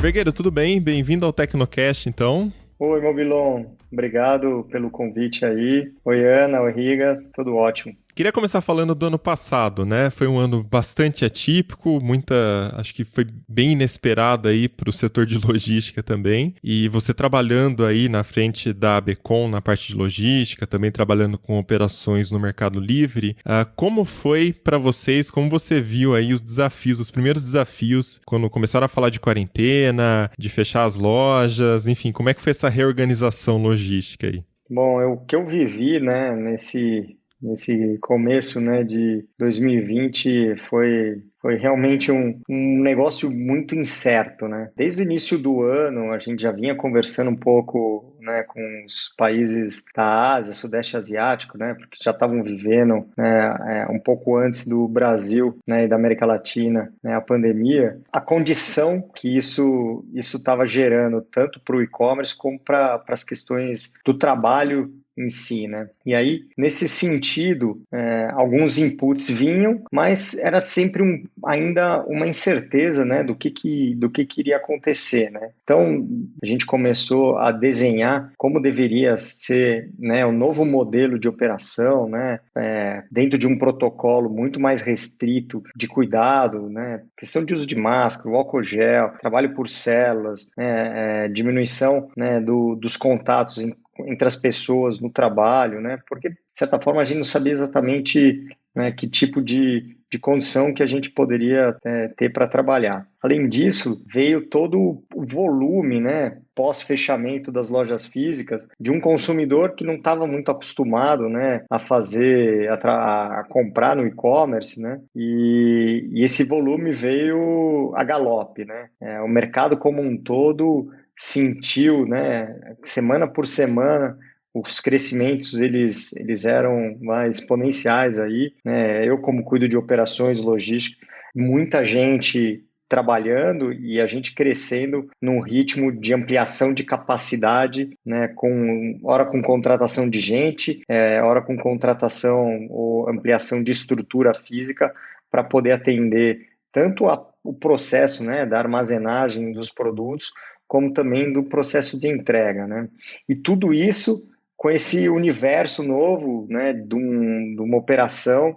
Vergueiro, tudo bem? Bem-vindo ao Tecnocast, então. Oi, Mobilon. Obrigado pelo convite aí. Oi, Ana, oi, Riga. Tudo ótimo. Queria começar falando do ano passado, né? Foi um ano bastante atípico, acho que foi bem inesperado aí para o setor de logística também. E você trabalhando aí na frente da ABECOM, na parte de logística, também trabalhando com operações no Mercado Livre. Como foi para vocês, como você viu aí os desafios, os primeiros desafios, quando começaram a falar de quarentena, de fechar as lojas, enfim, como é que foi essa reorganização logística aí? Bom, o que eu vivi, né, nesse começo, né, de 2020 foi realmente um negócio muito incerto, né? Desde o início do ano, a gente já vinha conversando um pouco, né, com os países da Ásia, Sudeste Asiático, né, porque já estavam vivendo, né, um pouco antes do Brasil, né, e da América Latina, né, a pandemia, a condição que isso estava gerando, tanto para o e-commerce como para as questões do trabalho em si, né? E aí, nesse sentido, alguns inputs vinham, mas era sempre ainda uma incerteza, né, do que iria acontecer, né? Então, a gente começou a desenhar como deveria ser, né, o novo modelo de operação, né, dentro de um protocolo muito mais restrito de cuidado, né, questão de uso de máscara, o álcool gel, trabalho por células, né, diminuição, né, dos contatos entre as pessoas no trabalho, né? Porque, de certa forma, a gente não sabia exatamente, né, que tipo de condição que a gente poderia ter para trabalhar. Além disso, veio todo o volume, né, pós-fechamento das lojas físicas, de um consumidor que não estava muito acostumado, né, a comprar no e-commerce, né? E esse volume veio a galope, né? O mercado como um todo sentiu, né, semana por semana, os crescimentos eles eram mais exponenciais aí, né? Eu, como cuido de operações logísticas, muita gente trabalhando e a gente crescendo num ritmo de ampliação de capacidade, né, hora com contratação de gente, hora com contratação ou ampliação de estrutura física para poder atender tanto o processo, né, da armazenagem dos produtos, como também do processo de entrega, né? E tudo isso com esse universo novo, né, de uma operação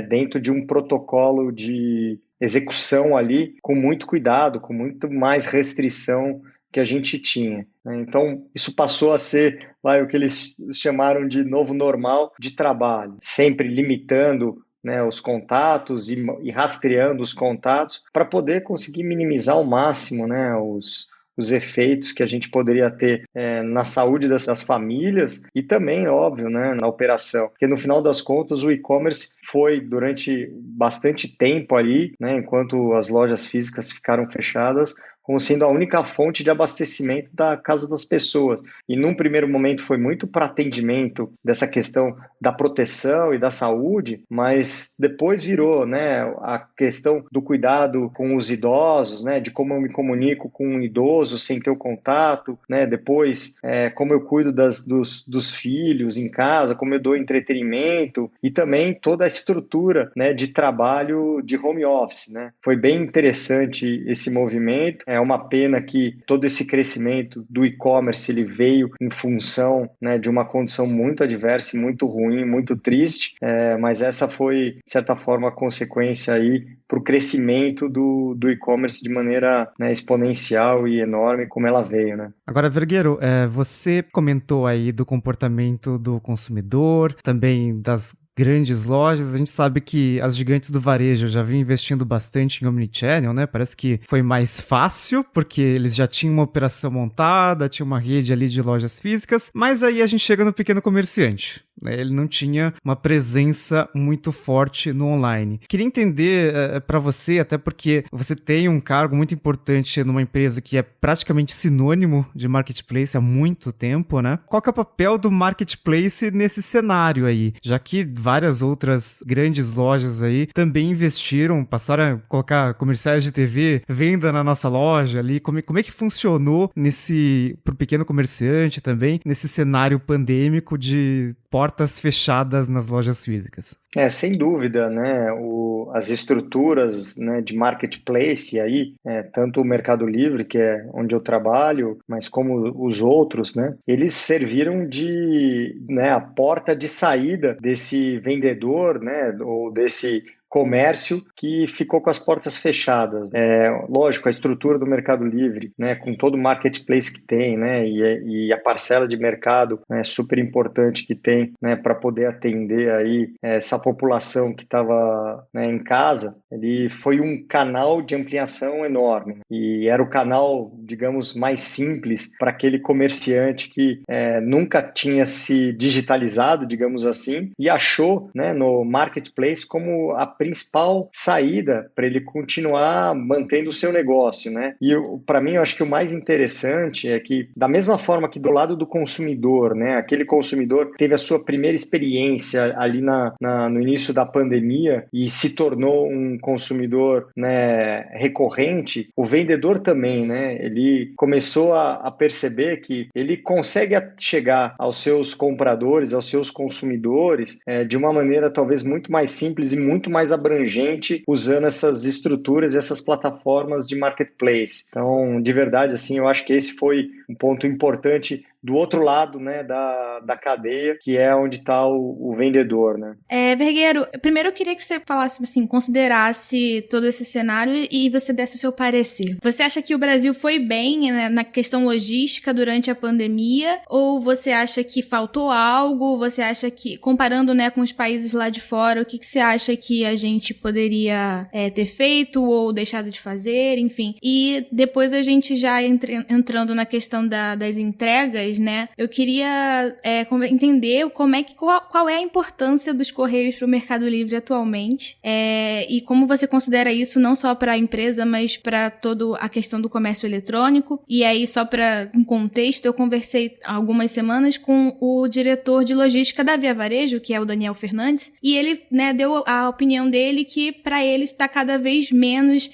dentro de um protocolo de execução ali, com muito cuidado, com muito mais restrição que a gente tinha, né? Então, isso passou a ser o que eles chamaram de novo normal de trabalho, sempre limitando, né, os contatos e rastreando os contatos para poder conseguir minimizar ao máximo, né, os efeitos que a gente poderia ter na saúde das famílias e também, óbvio, né, na operação. Porque no final das contas o e-commerce foi durante bastante tempo ali, né, enquanto as lojas físicas ficaram fechadas, como sendo a única fonte de abastecimento da casa das pessoas. E num primeiro momento foi muito para atendimento dessa questão da proteção e da saúde, mas depois virou, né, a questão do cuidado com os idosos, né, de como eu me comunico com um idoso sem ter o contato, né, depois como eu cuido dos filhos em casa, como eu dou entretenimento e também toda a estrutura, né, de trabalho de home office, né. Foi bem interessante esse movimento. É uma pena que todo esse crescimento do e-commerce ele veio em função, né, de uma condição muito adversa, muito ruim, muito triste, mas essa foi, de certa forma, a consequência aí para o crescimento do e-commerce de maneira, né, exponencial e enorme como ela veio, né? Agora, Vergueiro, você comentou aí do comportamento do consumidor, também das grandes lojas. A gente sabe que as gigantes do varejo já vinham investindo bastante em omnichannel, né? Parece que foi mais fácil, porque eles já tinham uma operação montada, tinha uma rede ali de lojas físicas, mas aí a gente chega no pequeno comerciante. Ele não tinha uma presença muito forte no online. Queria entender para você, até porque você tem um cargo muito importante numa empresa que é praticamente sinônimo de marketplace há muito tempo, né? Qual que é o papel do marketplace nesse cenário aí? Já que várias outras grandes lojas aí também investiram, passaram a colocar comerciais de TV, venda na nossa loja ali. Como é que funcionou pro pequeno comerciante também, nesse cenário pandêmico de portas fechadas nas lojas físicas? Sem dúvida, né? As estruturas, né, de marketplace aí, tanto o Mercado Livre, que é onde eu trabalho, mas como os outros, né, eles serviram de, né, a porta de saída desse vendedor, né, ou desse comércio que ficou com as portas fechadas. Lógico, a estrutura do Mercado Livre, né, com todo o marketplace que tem, né, e a parcela de mercado, né, super importante que tem, né, para poder atender aí essa população que estava, né, em casa, ele foi um canal de ampliação enorme. E era o canal, digamos, mais simples para aquele comerciante que nunca tinha se digitalizado, digamos assim, e achou, né, no marketplace como a principal saída para ele continuar mantendo o seu negócio, né? E para mim, eu acho que o mais interessante é que, da mesma forma que do lado do consumidor, né, aquele consumidor teve a sua primeira experiência ali no início da pandemia e se tornou um consumidor, né, recorrente, o vendedor também, né? Ele começou a perceber que ele consegue chegar aos seus compradores, aos seus consumidores, de uma maneira talvez muito mais simples e muito mais abrangente, usando essas estruturas e essas plataformas de marketplace. Então, de verdade, assim, eu acho que esse foi um ponto importante do outro lado, né, da cadeia, que é onde está o vendedor, né? Vergueiro, primeiro eu queria que você falasse, assim, considerasse todo esse cenário e você desse o seu parecer. Você acha que o Brasil foi bem, né, na questão logística durante a pandemia? Ou você acha que faltou algo? Você acha que, comparando, né, com os países lá de fora, o que você acha que a gente poderia ter feito ou deixado de fazer, enfim? E depois a gente já entrando na questão das entregas, né? Eu queria entender qual é a importância dos Correios para o Mercado Livre atualmente, e como você considera isso não só para a empresa, mas para toda a questão do comércio eletrônico. E aí, só para um contexto, eu conversei há algumas semanas com o diretor de logística da Via Varejo, que é o Daniel Fernandes, e ele, né, deu a opinião dele que para eles está cada vez menos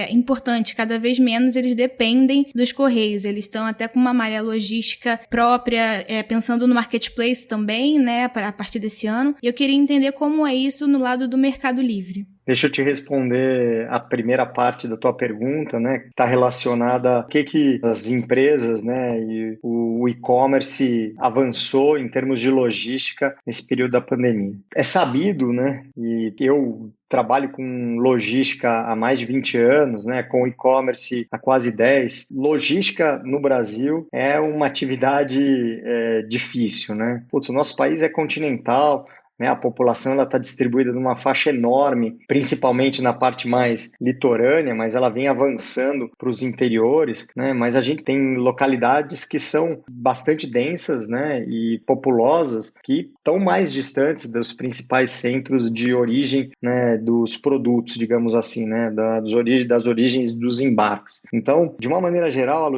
importante, cada vez menos eles dependem dos Correios. Eles estão até com uma malha logística própria, pensando no marketplace também, né, a partir desse ano. E eu queria entender como é isso no lado do Mercado Livre. Deixa eu te responder a primeira parte da tua pergunta, né, que está relacionada a que as empresas, né, e o e-commerce avançou em termos de logística nesse período da pandemia. É sabido, né, e eu trabalho com logística há mais de 20 anos, né, com e-commerce há quase 10. Logística no Brasil é uma atividade difícil, né? O nosso país é continental, né, a população está distribuída numa faixa enorme, principalmente na parte mais litorânea, mas ela vem avançando para os interiores, né, mas a gente tem localidades que são bastante densas, né, e populosas, que estão mais distantes dos principais centros de origem, né, dos produtos, digamos assim, né, das origens dos embarques. Então, de uma maneira geral,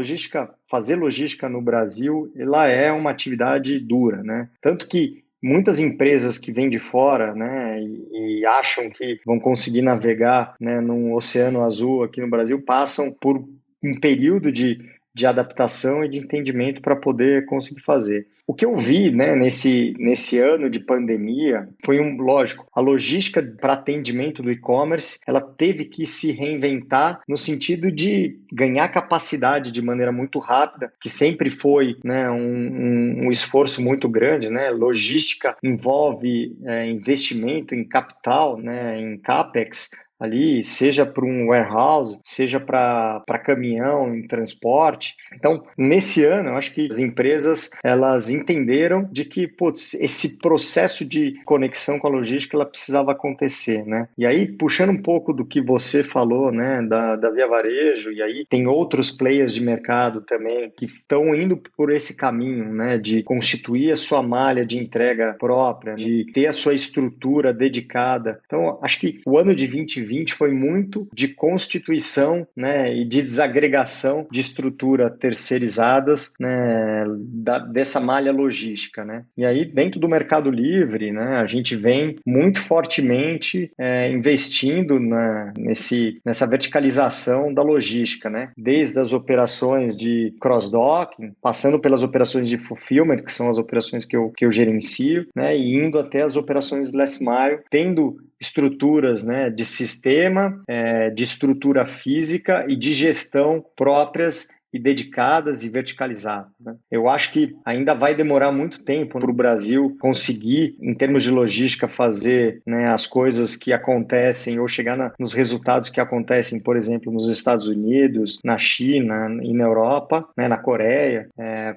fazer logística no Brasil, ela é uma atividade dura, né, tanto que muitas empresas que vêm de fora, né, e acham que vão conseguir navegar, né, num oceano azul aqui no Brasil, passam por um período de adaptação e de entendimento para poder conseguir fazer. O que eu vi, né, nesse ano de pandemia foi lógico, a logística para atendimento do e-commerce, ela teve que se reinventar no sentido de ganhar capacidade de maneira muito rápida, que sempre foi, né, um esforço muito grande, né? Logística envolve investimento em capital, né, em CAPEX, ali, seja para um warehouse, seja para caminhão em transporte. Então, nesse ano, eu acho que as empresas elas entenderam de que esse processo de conexão com a logística ela precisava acontecer, né? E aí, puxando um pouco do que você falou, né, da Via Varejo, e aí tem outros players de mercado também que estão indo por esse caminho, né, de constituir a sua malha de entrega própria, de ter a sua estrutura dedicada. Então, acho que o ano de 2020 foi muito de constituição, né, e de desagregação de estrutura terceirizadas, né, dessa malha logística, né? E aí, dentro do Mercado Livre, né, a gente vem muito fortemente investindo nessa verticalização da logística, né? Desde as operações de cross-docking, passando pelas operações de fulfillment, que são as operações que eu gerencio, né, e indo até as operações last mile, tendo estruturas, né, de sistema, de estrutura física e de gestão próprias e dedicadas e verticalizadas, né? Eu acho que ainda vai demorar muito tempo para o Brasil conseguir, em termos de logística, fazer, né, as coisas que acontecem ou chegar nos resultados que acontecem, por exemplo, nos Estados Unidos, na China e na Europa, né, na Coreia,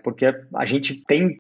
porque a gente tem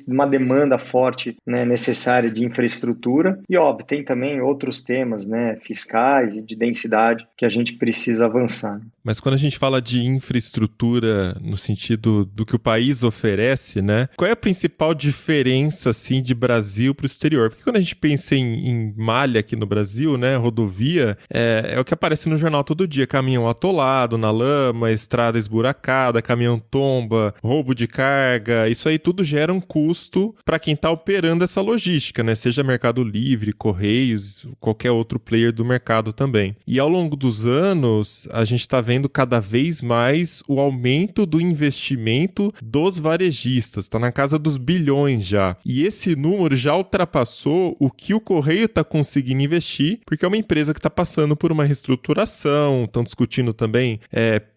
uma demanda forte, né, necessária de infraestrutura e, óbvio, tem também outros temas, né, fiscais e de densidade que a gente precisa avançar. Mas quando a gente fala de infraestrutura no sentido do que o país oferece, né? Qual é a principal diferença, assim, de Brasil para o exterior? Porque quando a gente pensa em malha aqui no Brasil, né? Rodovia, é o que aparece no jornal todo dia. Caminhão atolado na lama, estrada esburacada, caminhão tomba, roubo de carga. Isso aí tudo gera um custo para quem está operando essa logística, né? Seja Mercado Livre, Correios, qualquer outro player do mercado também. E ao longo dos anos, a gente está vendo cada vez mais o aumento do investimento dos varejistas, está na casa dos bilhões já. E esse número já ultrapassou o que o Correio está conseguindo investir, porque é uma empresa que está passando por uma reestruturação, estão discutindo também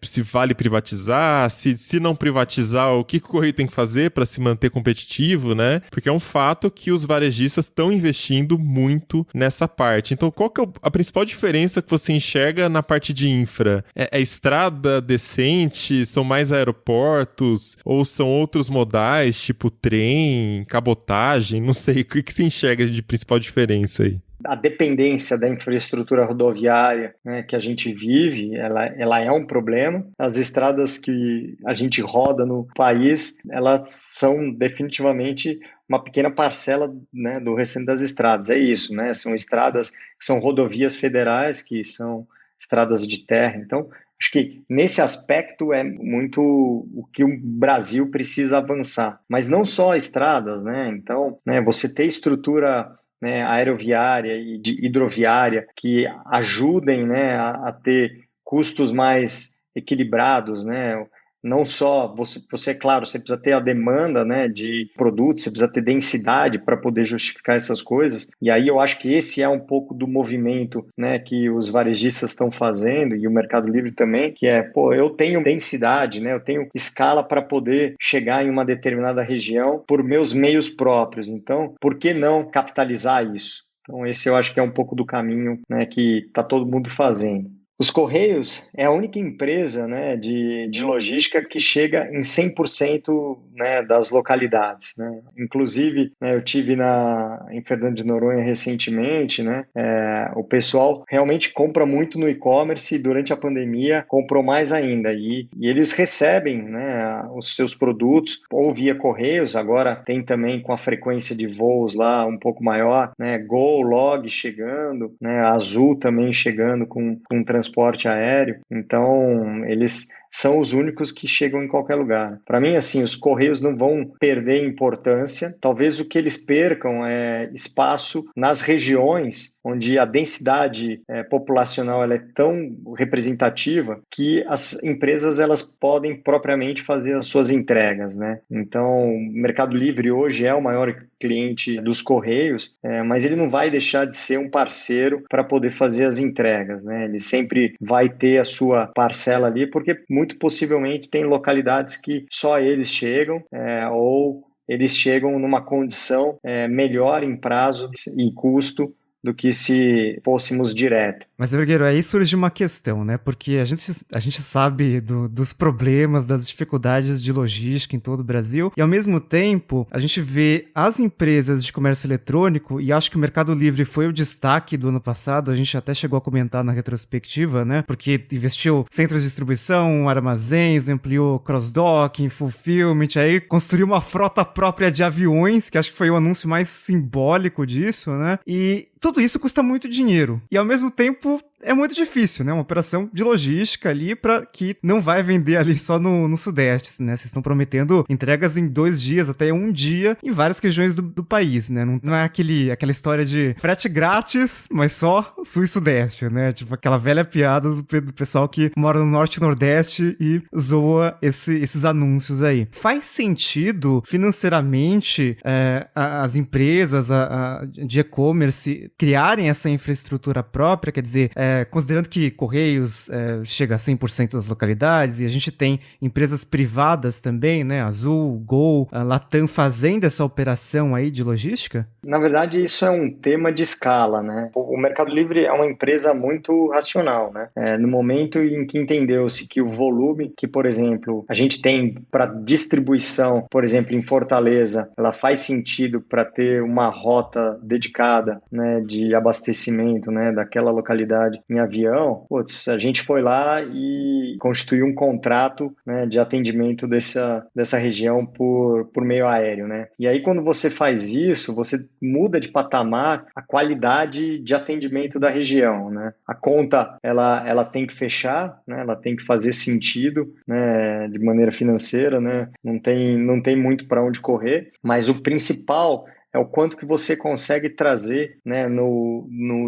se vale privatizar, se não privatizar, o que o Correio tem que fazer para se manter competitivo, né? Porque é um fato que os varejistas estão investindo muito nessa parte. Então, qual que é a principal diferença que você enxerga na parte de infra? É estrada decente? São mais aeroportos? Ou são outros modais, tipo trem, cabotagem? Não sei, o que você enxerga de principal diferença aí? A dependência da infraestrutura rodoviária, né, que a gente vive, ela é um problema. As estradas que a gente roda no país, elas são definitivamente uma pequena parcela, né, do restante das estradas. É isso, né? São estradas que são rodovias federais, que são estradas de terra. Então, acho que nesse aspecto é muito o que o Brasil precisa avançar. Mas não só estradas, né? Então, né, você ter estrutura, né, aeroviária e de hidroviária que ajudem, né, a ter custos mais equilibrados, né? Não só você, é claro, você precisa ter a demanda, né, de produtos, você precisa ter densidade para poder justificar essas coisas. E aí eu acho que esse é um pouco do movimento, né, que os varejistas estão fazendo e o Mercado Livre também, que é, eu tenho densidade, né, eu tenho escala para poder chegar em uma determinada região por meus meios próprios. Então, por que não capitalizar isso? Então, esse eu acho que é um pouco do caminho, né, que está todo mundo fazendo. Os Correios é a única empresa, né, de logística que chega em 100%, né, das localidades, né? Inclusive, né, eu tive em Fernando de Noronha recentemente, né, o pessoal realmente compra muito no e-commerce e durante a pandemia comprou mais ainda e eles recebem, né, os seus produtos ou via Correios, agora tem também com a frequência de voos lá um pouco maior, né, Gol, Log chegando, né, Azul também chegando com transporte aéreo, então eles são os únicos que chegam em qualquer lugar. Para mim, assim, os Correios não vão perder importância, talvez o que eles percam é espaço nas regiões onde a densidade populacional ela é tão representativa que as empresas elas podem propriamente fazer as suas entregas, né? Então, o Mercado Livre hoje é o maior cliente dos Correios, mas ele não vai deixar de ser um parceiro para poder fazer as entregas, né? Ele sempre vai ter a sua parcela ali, porque muito possivelmente tem localidades que só eles chegam, ou eles chegam numa condição melhor em prazo e custo do que se fôssemos direto. Mas, Vergueiro, aí surge uma questão, né? Porque a gente sabe dos problemas, das dificuldades de logística em todo o Brasil, e ao mesmo tempo, a gente vê as empresas de comércio eletrônico, e acho que o Mercado Livre foi o destaque do ano passado, a gente até chegou a comentar na retrospectiva, né? Porque investiu centros de distribuição, armazéns, ampliou cross-docking, fulfillment, aí construiu uma frota própria de aviões, que acho que foi o anúncio mais simbólico disso, né? E tudo isso custa muito dinheiro. E ao mesmo tempo é muito difícil, né? Uma operação de logística ali para que não vai vender ali só no Sudeste, né? Vocês estão prometendo entregas em 2 dias, até 1 dia, em várias regiões do país, né? Não é aquela história de frete grátis, mas só Sul e Sudeste, né? Tipo aquela velha piada do pessoal que mora no Norte e Nordeste e zoa esses anúncios aí. Faz sentido financeiramente as empresas de e-commerce criarem essa infraestrutura própria? Quer dizer, considerando que Correios chega a 100% das localidades e a gente tem empresas privadas também, né? Azul, Gol, a Latam fazendo essa operação aí de logística? Na verdade, isso é um tema de escala, né? O Mercado Livre é uma empresa muito racional, né? No momento em que entendeu-se que o volume que, por exemplo, a gente tem para distribuição, por exemplo, em Fortaleza, ela faz sentido para ter uma rota dedicada, né, de abastecimento, né, daquela localidade em avião, a gente foi lá e constituiu um contrato, né, de atendimento dessa região por meio aéreo, né? E aí, quando você faz isso, você muda de patamar a qualidade de atendimento da região, né? A conta, ela tem que fechar, né? Ela tem que fazer sentido, né, de maneira financeira, né? Não tem muito para onde correr, mas o principal é o quanto que você consegue trazer, né,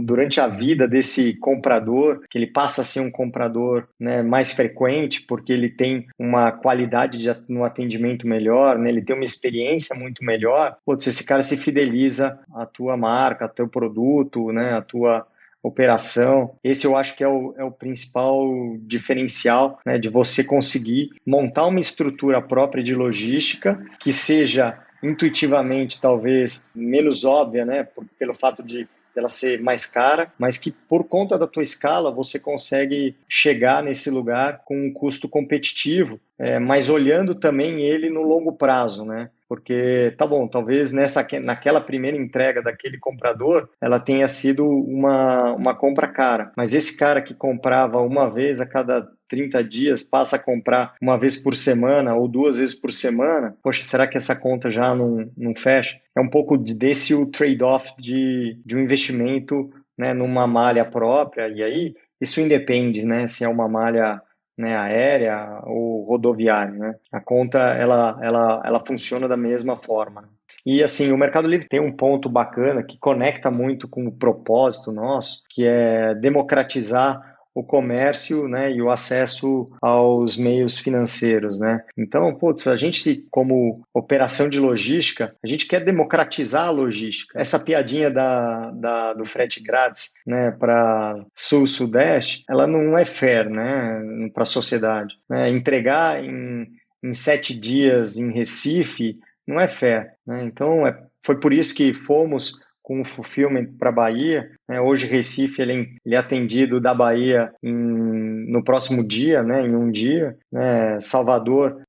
durante a vida desse comprador, que ele passa a ser um comprador, né, mais frequente, porque ele tem uma qualidade no atendimento melhor, né, ele tem uma experiência muito melhor. Se esse cara se fideliza à tua marca, ao teu produto, né, à tua operação. Esse eu acho que é o principal diferencial, né, de você conseguir montar uma estrutura própria de logística que seja intuitivamente talvez menos óbvia, né, pelo fato de ela ser mais cara, mas que por conta da tua escala você consegue chegar nesse lugar com um custo competitivo, mas olhando também ele no longo prazo, né? Porque, tá bom, talvez naquela primeira entrega daquele comprador, ela tenha sido uma compra cara, mas esse cara que comprava uma vez a cada 30 dias, passa a comprar uma vez por semana ou 2 vezes por semana, poxa, será que essa conta já não fecha? É um pouco desse o trade-off de um investimento, né, numa malha própria, e aí isso independe, né, se é uma malha, né, aérea ou rodoviária, né? A conta, ela funciona da mesma forma. E assim, o Mercado Livre tem um ponto bacana que conecta muito com o propósito nosso, que é democratizar o comércio, né, e o acesso aos meios financeiros, né? Então, a gente, como operação de logística, a gente quer democratizar a logística. Essa piadinha do frete grátis, né, para Sul-Sudeste, ela não é fair, né, para a sociedade, né? Entregar em 7 dias em Recife não é fair, né? Então, foi por isso que fomos com o fulfillment para a Bahia, né? Hoje Recife ele é atendido da Bahia no próximo dia, né? Em 1 dia, né? Salvador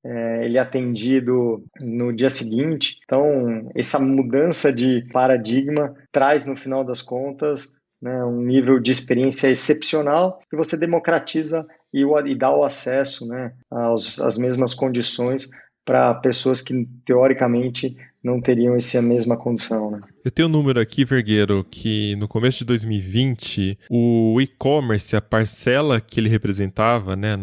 ele é atendido no dia seguinte. Então essa mudança de paradigma traz no final das contas, né, um nível de experiência excepcional e você democratiza e dá o acesso, né, às mesmas condições para pessoas que teoricamente não teriam essa mesma condição, né? Eu tenho um número aqui, Vergueiro, que no começo de 2020, o e-commerce, a parcela que ele representava, né,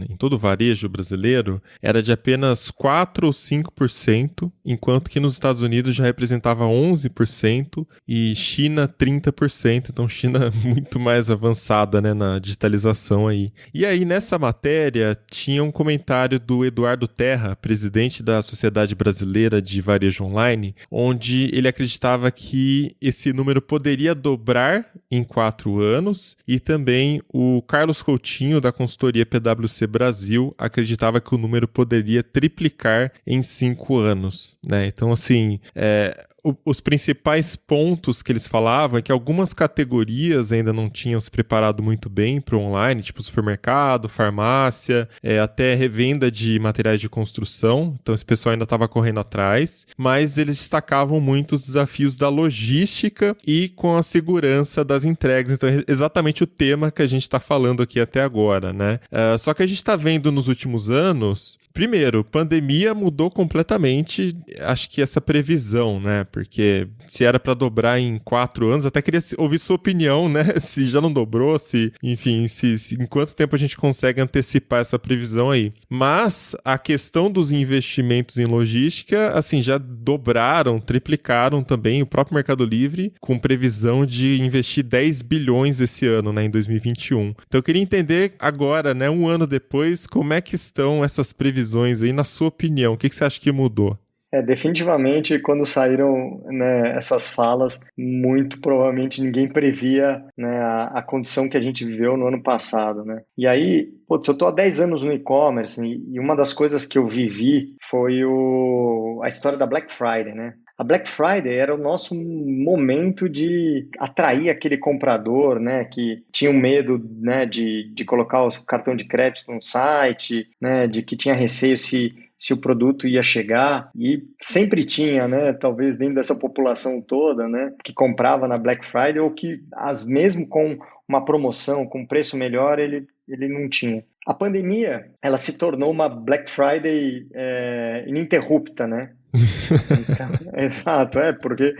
em todo o varejo brasileiro, era de apenas 4 ou 5%, enquanto que nos Estados Unidos já representava 11% e China 30%, então China muito mais avançada, né, na digitalização aí. E aí, nessa matéria, tinha um comentário do Eduardo Terra, presidente da Sociedade Brasileira de Varejo Online, onde ele acreditava que esse número poderia dobrar em 4 anos, e também o Carlos Coutinho, da consultoria PwC Brasil, acreditava que o número poderia triplicar em 5 anos, né? Então, assim, os principais pontos que eles falavam é que algumas categorias ainda não tinham se preparado muito bem para o online, tipo supermercado, farmácia, até revenda de materiais de construção. Então esse pessoal ainda estava correndo atrás, mas eles destacavam muito os desafios da logística e com a segurança das entregas. Então é exatamente o tema que a gente está falando aqui até agora, né? Só que a gente está vendo nos últimos anos, primeiro, pandemia mudou completamente, acho que essa previsão, né? Porque se era para dobrar em 4 anos, até queria ouvir sua opinião, né? Se já não dobrou, enfim, em quanto tempo a gente consegue antecipar essa previsão aí. Mas a questão dos investimentos em logística, assim, já dobraram, triplicaram também o próprio Mercado Livre, com previsão de investir 10 bilhões esse ano, né? Em 2021. Então eu queria entender agora, né? Um ano depois, como é que estão essas previsões aí, na sua opinião? O que você acha que mudou? Definitivamente, quando saíram, né, essas falas, muito provavelmente ninguém previa, né, a condição que a gente viveu no ano passado, né? E aí, putz, eu estou há 10 anos no e-commerce e uma das coisas que eu vivi foi a história da Black Friday, né? A Black Friday era o nosso momento de atrair aquele comprador, né, que tinha um medo, né, de colocar o cartão de crédito no site, né, de que tinha receio se o produto ia chegar, e sempre tinha, né, talvez dentro dessa população toda, né, que comprava na Black Friday ou que, mesmo com uma promoção, com preço melhor, ele não tinha. A pandemia, ela se tornou uma Black Friday ininterrupta, né? Então, exato, porque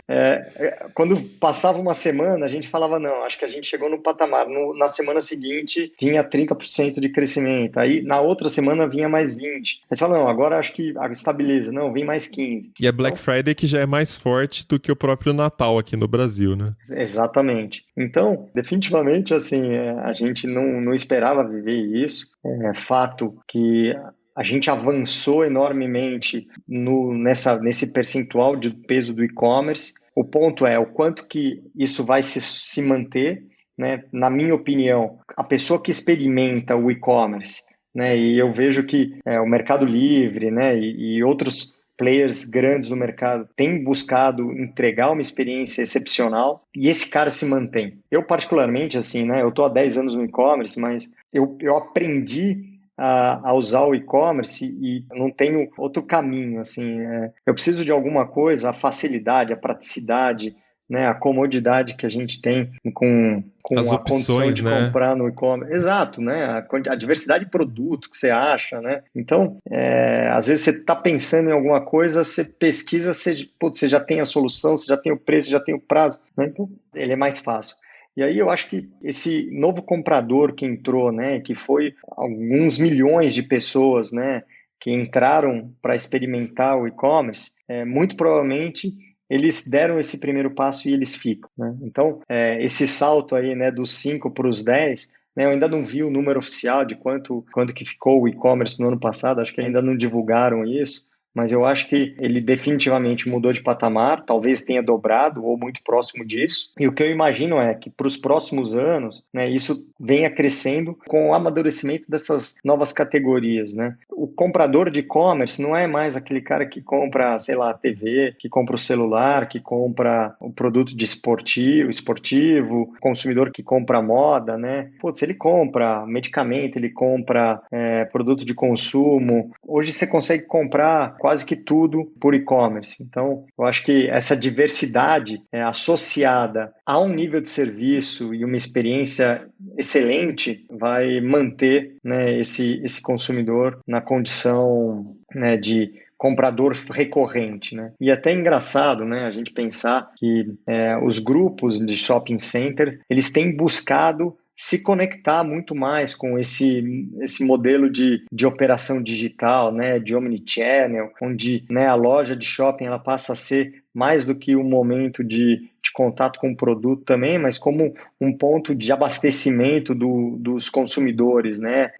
quando passava uma semana a gente falava, não, acho que a gente chegou no patamar, na semana seguinte vinha 30% de crescimento, aí na outra semana vinha mais 20%, aí você fala, não, agora acho que estabiliza, não, vem mais 15%. E a Black Friday que já é mais forte do que o próprio Natal aqui no Brasil, né? Exatamente. Então, definitivamente, assim, a gente não esperava viver isso, fato que a gente avançou enormemente nesse percentual de peso do e-commerce. O ponto é o quanto que isso vai se manter, né? Na minha opinião, a pessoa que experimenta o e-commerce, né? E eu vejo que o Mercado Livre, né? E outros players grandes no mercado têm buscado entregar uma experiência excepcional e esse cara se mantém. Eu particularmente, assim, né? Eu estou há 10 anos no e-commerce, mas eu aprendi a usar o e-commerce e não tenho outro caminho, assim, eu preciso de alguma coisa, a facilidade, a praticidade, né, a comodidade que a gente tem com as a opções, condição de né? comprar no e-commerce. Exato, né, a diversidade de produto que você acha, né, então, às vezes você está pensando em alguma coisa, você pesquisa, você já tem a solução, você já tem o preço, já tem o prazo, né? Então ele é mais fácil. E aí eu acho que esse novo comprador que entrou, né, que foi alguns milhões de pessoas, né, que entraram para experimentar o e-commerce, muito provavelmente eles deram esse primeiro passo e eles ficam, né? Então, esse salto aí, né, dos 5 para os 10, né, eu ainda não vi o número oficial de quanto que ficou o e-commerce no ano passado, acho que ainda não divulgaram isso, mas eu acho que ele definitivamente mudou de patamar, talvez tenha dobrado ou muito próximo disso. E o que eu imagino é que para os próximos anos, né, isso venha crescendo com o amadurecimento dessas novas categorias, né? O comprador de e-commerce não é mais aquele cara que compra, sei lá, a TV, que compra o celular, que compra o produto de esportivo, consumidor que compra moda, né? Putz, ele compra medicamento, ele compra produto de consumo. Hoje você consegue comprar quase que tudo por e-commerce. Então, eu acho que essa diversidade associada a um nível de serviço e uma experiência excelente vai manter, né, esse consumidor na condição, né, de comprador recorrente, né? E até é engraçado, né, a gente pensar que os grupos de shopping center, eles têm buscado se conectar muito mais com esse modelo de operação digital, né, de omnichannel, onde, né, a loja de shopping ela passa a ser mais do que um momento de contato com o produto também, mas como um ponto de abastecimento dos consumidores, né,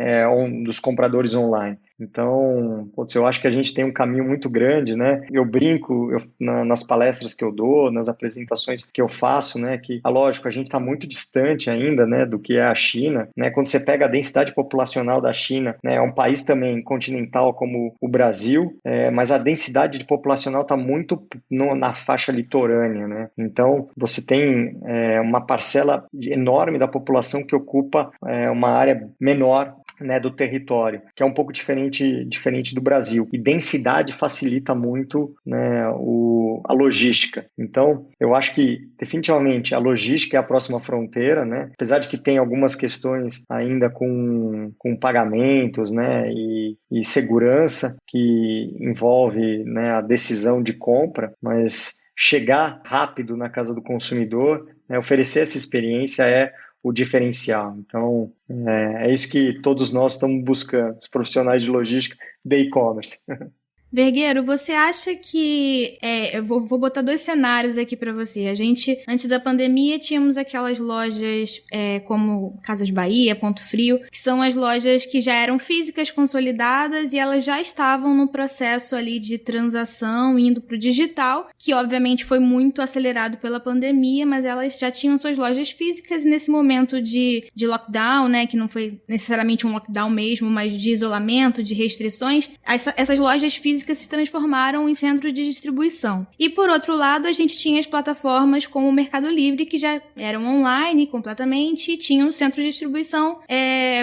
dos compradores online. Então, eu acho que a gente tem um caminho muito grande, né? Eu brinco nas palestras que eu dou, nas apresentações que eu faço, né? Que, lógico, a gente está muito distante ainda, né? Do que é a China, né? Quando você pega a densidade populacional da China, né? É um país também continental como o Brasil, mas a densidade populacional está muito na faixa litorânea, né? Então, você tem uma parcela enorme da população que ocupa uma área menor, né, do território, que é um pouco diferente do Brasil. E densidade facilita muito, né, a logística. Então, eu acho que, definitivamente, a logística é a próxima fronteira, né? Apesar de que tem algumas questões ainda com pagamentos, né, e segurança que envolve, né, a decisão de compra, mas chegar rápido na casa do consumidor, né, oferecer essa experiência é o diferencial. Então, é isso que todos nós estamos buscando, os profissionais de logística de e-commerce. Vergueiro, você acha que... eu vou botar 2 cenários aqui para você. A gente, antes da pandemia, tínhamos aquelas lojas como Casas Bahia, Ponto Frio, que são as lojas que já eram físicas, consolidadas, e elas já estavam no processo ali de transação, indo para o digital, que obviamente foi muito acelerado pela pandemia, mas elas já tinham suas lojas físicas, e nesse momento de lockdown, né, que não foi necessariamente um lockdown mesmo, mas de isolamento, de restrições, essas lojas físicas se transformaram em centro de distribuição. E por outro lado, a gente tinha as plataformas como o Mercado Livre, que já eram online completamente e tinham centros de distribuição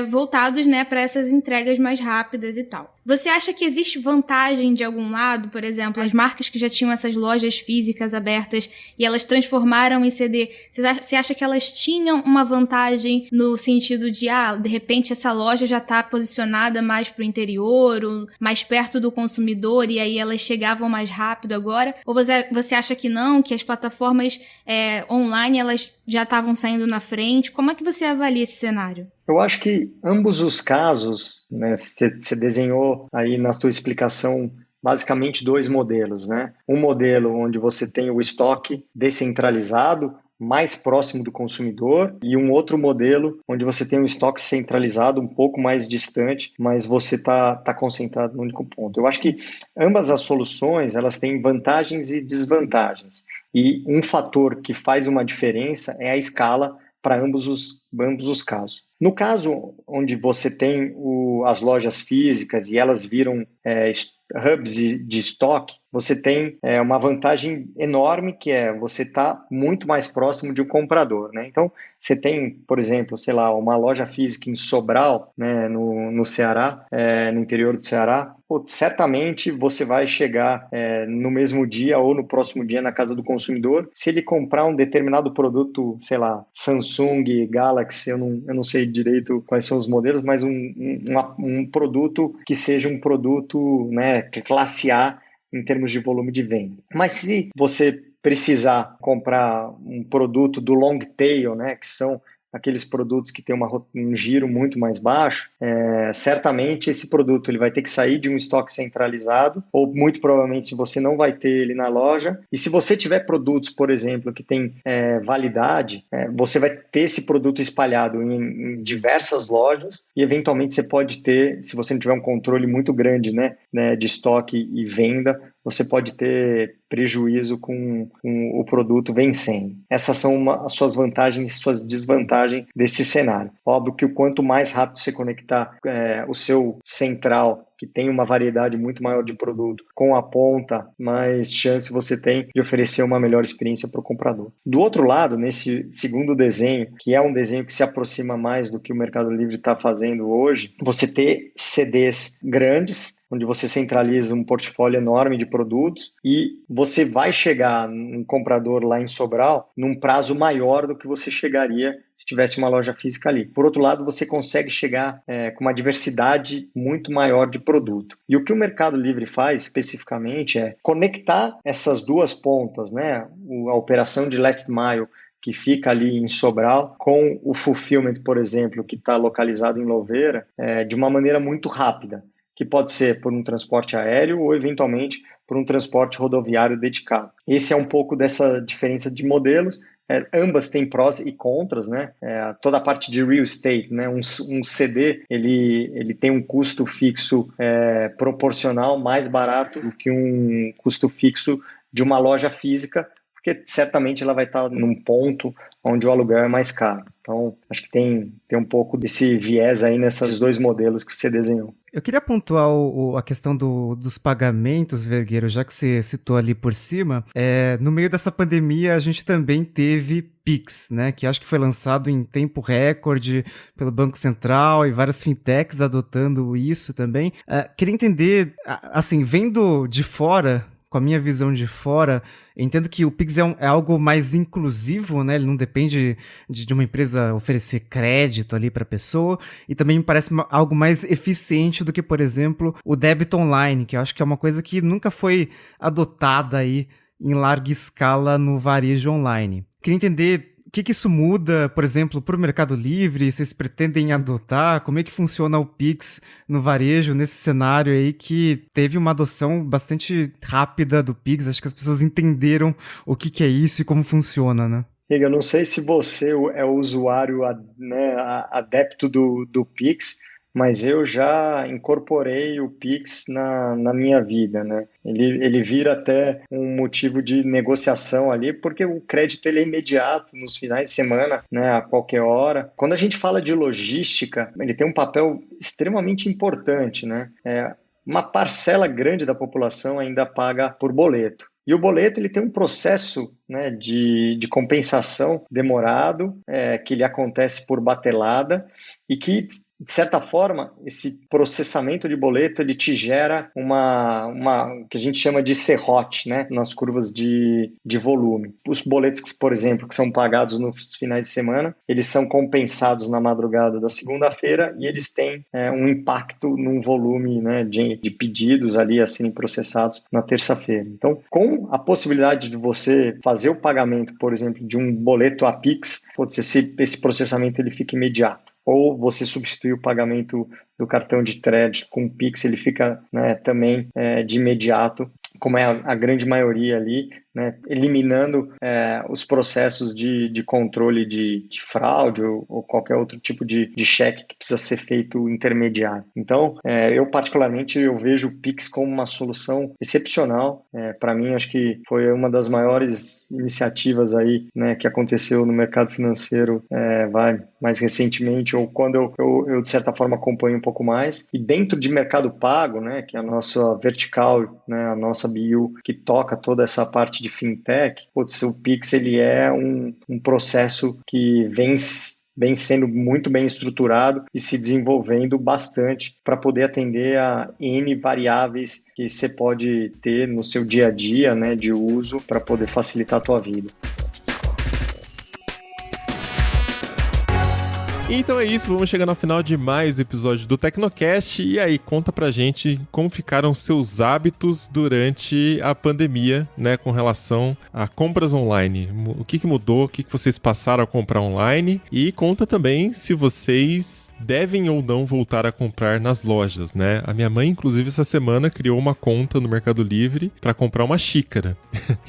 voltados, né, para essas entregas mais rápidas e tal. Você acha que existe vantagem de algum lado? Por exemplo, as marcas que já tinham essas lojas físicas abertas e elas transformaram em CD, você acha que elas tinham uma vantagem no sentido de, de repente essa loja já está posicionada mais para o interior, ou mais perto do consumidor, e aí elas chegavam mais rápido agora? Ou você acha que não, que as plataformas online elas já estavam saindo na frente? Como é que você avalia esse cenário? Eu acho que ambos os casos, né, você desenhou aí na tua explicação basicamente 2 modelos, né? Um modelo onde você tem o estoque descentralizado, mais próximo do consumidor, e um outro modelo onde você tem um estoque centralizado, um pouco mais distante, mas você está concentrado no único ponto. Eu acho que ambas as soluções elas têm vantagens e desvantagens, e um fator que faz uma diferença é a escala para ambos os casos. No caso onde você tem as lojas físicas e elas viram hubs de estoque, você tem uma vantagem enorme, que é você estar muito mais próximo de um comprador, né? Então, você tem, por exemplo, sei lá, uma loja física em Sobral, né, no Ceará, no interior do Ceará, certamente você vai chegar no mesmo dia ou no próximo dia na casa do consumidor. Se ele comprar um determinado produto, sei lá, Samsung, Galaxy, eu não sei direito quais são os modelos, mas um produto que seja um produto, né, classe A em termos de volume de venda. Mas se você precisar comprar um produto do long tail, né, que são aqueles produtos que têm um giro muito mais baixo, certamente esse produto ele vai ter que sair de um estoque centralizado, ou muito provavelmente você não vai ter ele na loja. E se você tiver produtos, por exemplo, que tem validade, você vai ter esse produto espalhado em diversas lojas, e eventualmente você pode ter, se você não tiver um controle muito grande, né, de estoque e venda, você pode ter prejuízo com o produto vencendo. Essas são as suas vantagens e suas desvantagens desse cenário. Óbvio que o quanto mais rápido você conectar o seu central, que tem uma variedade muito maior de produto, com a ponta, mais chance você tem de oferecer uma melhor experiência para o comprador. Do outro lado, nesse segundo desenho, que é um desenho que se aproxima mais do que o Mercado Livre está fazendo hoje, você ter CDs grandes, onde você centraliza um portfólio enorme de produtos e você vai chegar num comprador lá em Sobral num prazo maior do que você chegaria se tivesse uma loja física ali. Por outro lado, você consegue chegar com uma diversidade muito maior de produto. E o que o Mercado Livre faz especificamente é conectar essas duas pontas, né? A operação de last mile, que fica ali em Sobral, com o fulfillment, por exemplo, que está localizado em Louveira, de uma maneira muito rápida, que pode ser por um transporte aéreo ou, eventualmente, por um transporte rodoviário dedicado. Esse é um pouco dessa diferença de modelos. ambas têm prós e contras, né? Toda a parte de real estate, né? Um CD, ele tem um custo fixo proporcional mais barato do que um custo fixo de uma loja física, porque certamente ela vai estar num ponto onde o aluguel é mais caro. Então, acho que tem um pouco desse viés aí nesses dois modelos que você desenhou. Eu queria pontuar a questão dos pagamentos, Vergueiro, já que você citou ali por cima. No meio dessa pandemia, a gente também teve Pix, né, que acho que foi lançado em tempo recorde pelo Banco Central e várias fintechs adotando isso também. Queria entender, assim, vendo de fora, com a minha visão de fora, eu entendo que o Pix é algo mais inclusivo, né? Ele não depende de uma empresa oferecer crédito ali para a pessoa, e também me parece algo mais eficiente do que, por exemplo, o débito online, que eu acho que é uma coisa que nunca foi adotada aí em larga escala no varejo online. Queria entender o que isso muda, por exemplo, para o Mercado Livre, vocês pretendem adotar? Como é que funciona o Pix no varejo, nesse cenário aí que teve uma adoção bastante rápida do Pix? Acho que as pessoas entenderam o que é isso e como funciona, né? Eu não sei se você é o usuário, né, adepto do Pix, mas eu já incorporei o Pix na minha vida, né? Ele vira até um motivo de negociação ali, porque o crédito ele é imediato nos finais de semana, né, a qualquer hora. Quando a gente fala de logística, ele tem um papel extremamente importante, né? Uma parcela grande da população ainda paga por boleto. E o boleto ele tem um processo, né, de compensação demorado, que ele acontece por batelada e que, de certa forma, esse processamento de boleto ele te gera uma que a gente chama de serrote, né, nas curvas de volume. Os boletos, por exemplo, que são pagados nos finais de semana, eles são compensados na madrugada da segunda-feira e eles têm um impacto num volume, né, de pedidos ali a serem processados na terça-feira. Então, com a possibilidade de você fazer o pagamento, por exemplo, de um boleto a Pix, pode ser esse processamento ele fica imediato. Ou você substitui o pagamento do cartão de crédito com o Pix, ele fica, né, também de imediato, como é a grande maioria ali, né, eliminando os processos de controle de fraude ou qualquer outro tipo de cheque que precisa ser feito intermediário. Então, eu particularmente eu vejo o Pix como uma solução excepcional. Para mim, acho que foi uma das maiores iniciativas aí, né, que aconteceu no mercado financeiro mais recentemente, ou quando eu de certa forma acompanho um pouco mais. E dentro de mercado pago, né, que é a nossa vertical, né, a nossa BU que toca toda essa parte de fintech, o Pix ele é um processo que vem sendo muito bem estruturado e se desenvolvendo bastante para poder atender a N variáveis que você pode ter no seu dia a dia, né, de uso para poder facilitar a tua vida. Então é isso, vamos chegando ao final de mais episódio do Tecnocast. E aí, conta pra gente como ficaram seus hábitos durante a pandemia, né, com relação a compras online. O que mudou, o que vocês passaram a comprar online, e conta também se vocês devem ou não voltar a comprar nas lojas, né? A minha mãe, inclusive, essa semana criou uma conta no Mercado Livre pra comprar uma xícara.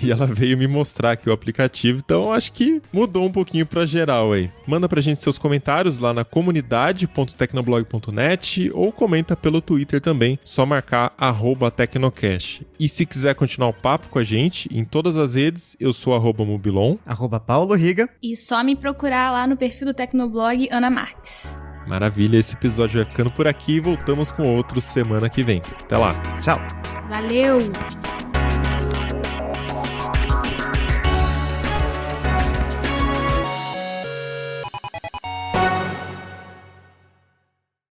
E ela veio me mostrar aqui o aplicativo, então acho que mudou um pouquinho pra geral aí. Manda pra gente seus comentários lá na comunidade.tecnoblog.net ou comenta pelo Twitter também, só marcar @Tecnocast. E se quiser continuar o papo com a gente, em todas as redes, eu sou @Mobilon, @Paulo Riga. E só me procurar lá no perfil do Tecnoblog, Ana Marques. Maravilha, esse episódio vai ficando por aqui e voltamos com outro semana que vem. Até lá. Tchau. Valeu!